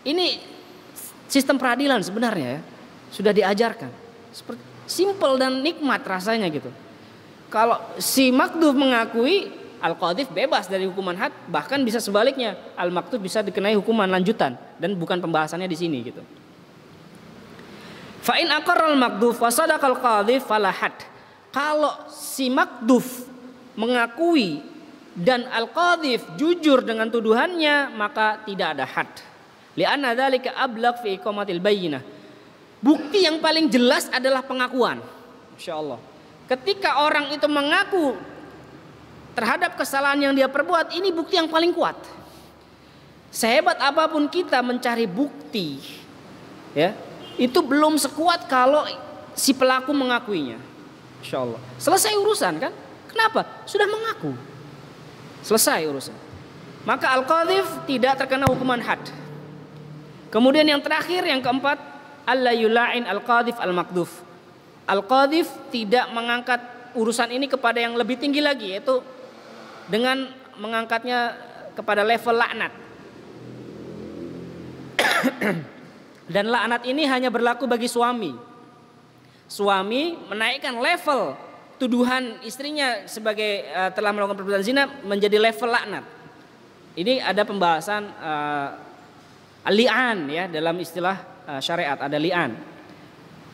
Ini sistem peradilan sebenarnya ya, sudah diajarkan. Seperti simple dan nikmat rasanya gitu. Kalau si maqdhuf mengakui, al-qadhif bebas dari hukuman had, bahkan bisa sebaliknya al-maqdhuf bisa dikenai hukuman lanjutan dan bukan pembahasannya di sini gitu. Fa in aqarra al-maqdhuf wa sadaqa al-qadhif fala had. Kalau si maqdhuf mengakui dan al-qadhif jujur dengan tuduhannya, maka tidak ada had. Li'anna dzalika ablagh fi iqamatil bayyinah. Bukti yang paling jelas adalah pengakuan. Insyaallah. Ketika orang itu mengaku terhadap kesalahan yang dia perbuat, ini bukti yang paling kuat. Sehebat apapun kita mencari bukti, ya, itu belum sekuat kalau si pelaku mengakuinya. Insyaallah. Selesai urusan kan? Kenapa? Sudah mengaku. Selesai urusan. Maka al-qadhif tidak terkena hukuman had. Kemudian yang terakhir, yang keempat, alla yula'in al-qadhif al-maqdhuf. Al-qadhif tidak mengangkat urusan ini kepada yang lebih tinggi lagi, yaitu dengan mengangkatnya kepada level laknat. Dan laknat ini hanya berlaku bagi suami. Suami menaikkan level tuduhan istrinya sebagai telah melakukan perbuatan zina menjadi level laknat. Ini ada pembahasan li'an ya, dalam istilah syariat ada li'an.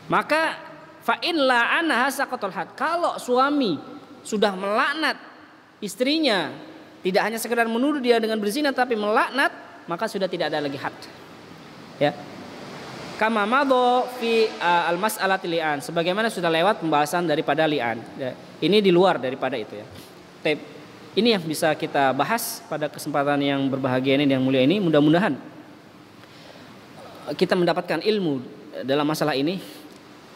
Maka fa in la'anaha saqatul had. Kalau suami sudah melaknat istrinya, tidak hanya sekedar menuduh dia dengan berzina tapi melaknat, maka sudah tidak ada lagi had. Ya. Kama madho fi al-mas'alati li'an, sebagaimana sudah lewat pembahasan daripada li'an. Ya. Ini di luar daripada itu ya. Ini yang bisa kita bahas pada kesempatan yang berbahagia ini, yang mulia ini. Mudah-mudahan kita mendapatkan ilmu dalam masalah ini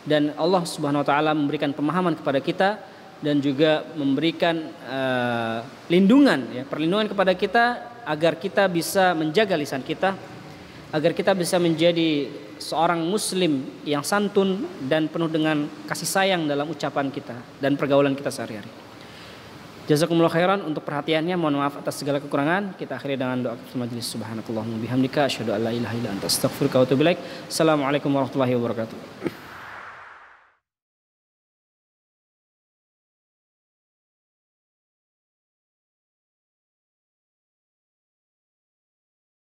dan Allah Subhanahu wa taala memberikan pemahaman kepada kita dan juga memberikan perlindungan kepada kita agar kita bisa menjaga lisan kita, agar kita bisa menjadi seorang muslim yang santun dan penuh dengan kasih sayang dalam ucapan kita dan pergaulan kita sehari-hari. Jazakumullah khairan untuk perhatiannya. Mohon maaf atas segala kekurangan. Kita akhiri dengan doa majelis. Subhanakallahumma bihamdika asyhadu an la ilaha illa anta astaghfiruka wa atubu ilaik. Assalamualaikum warahmatullahi wabarakatuh.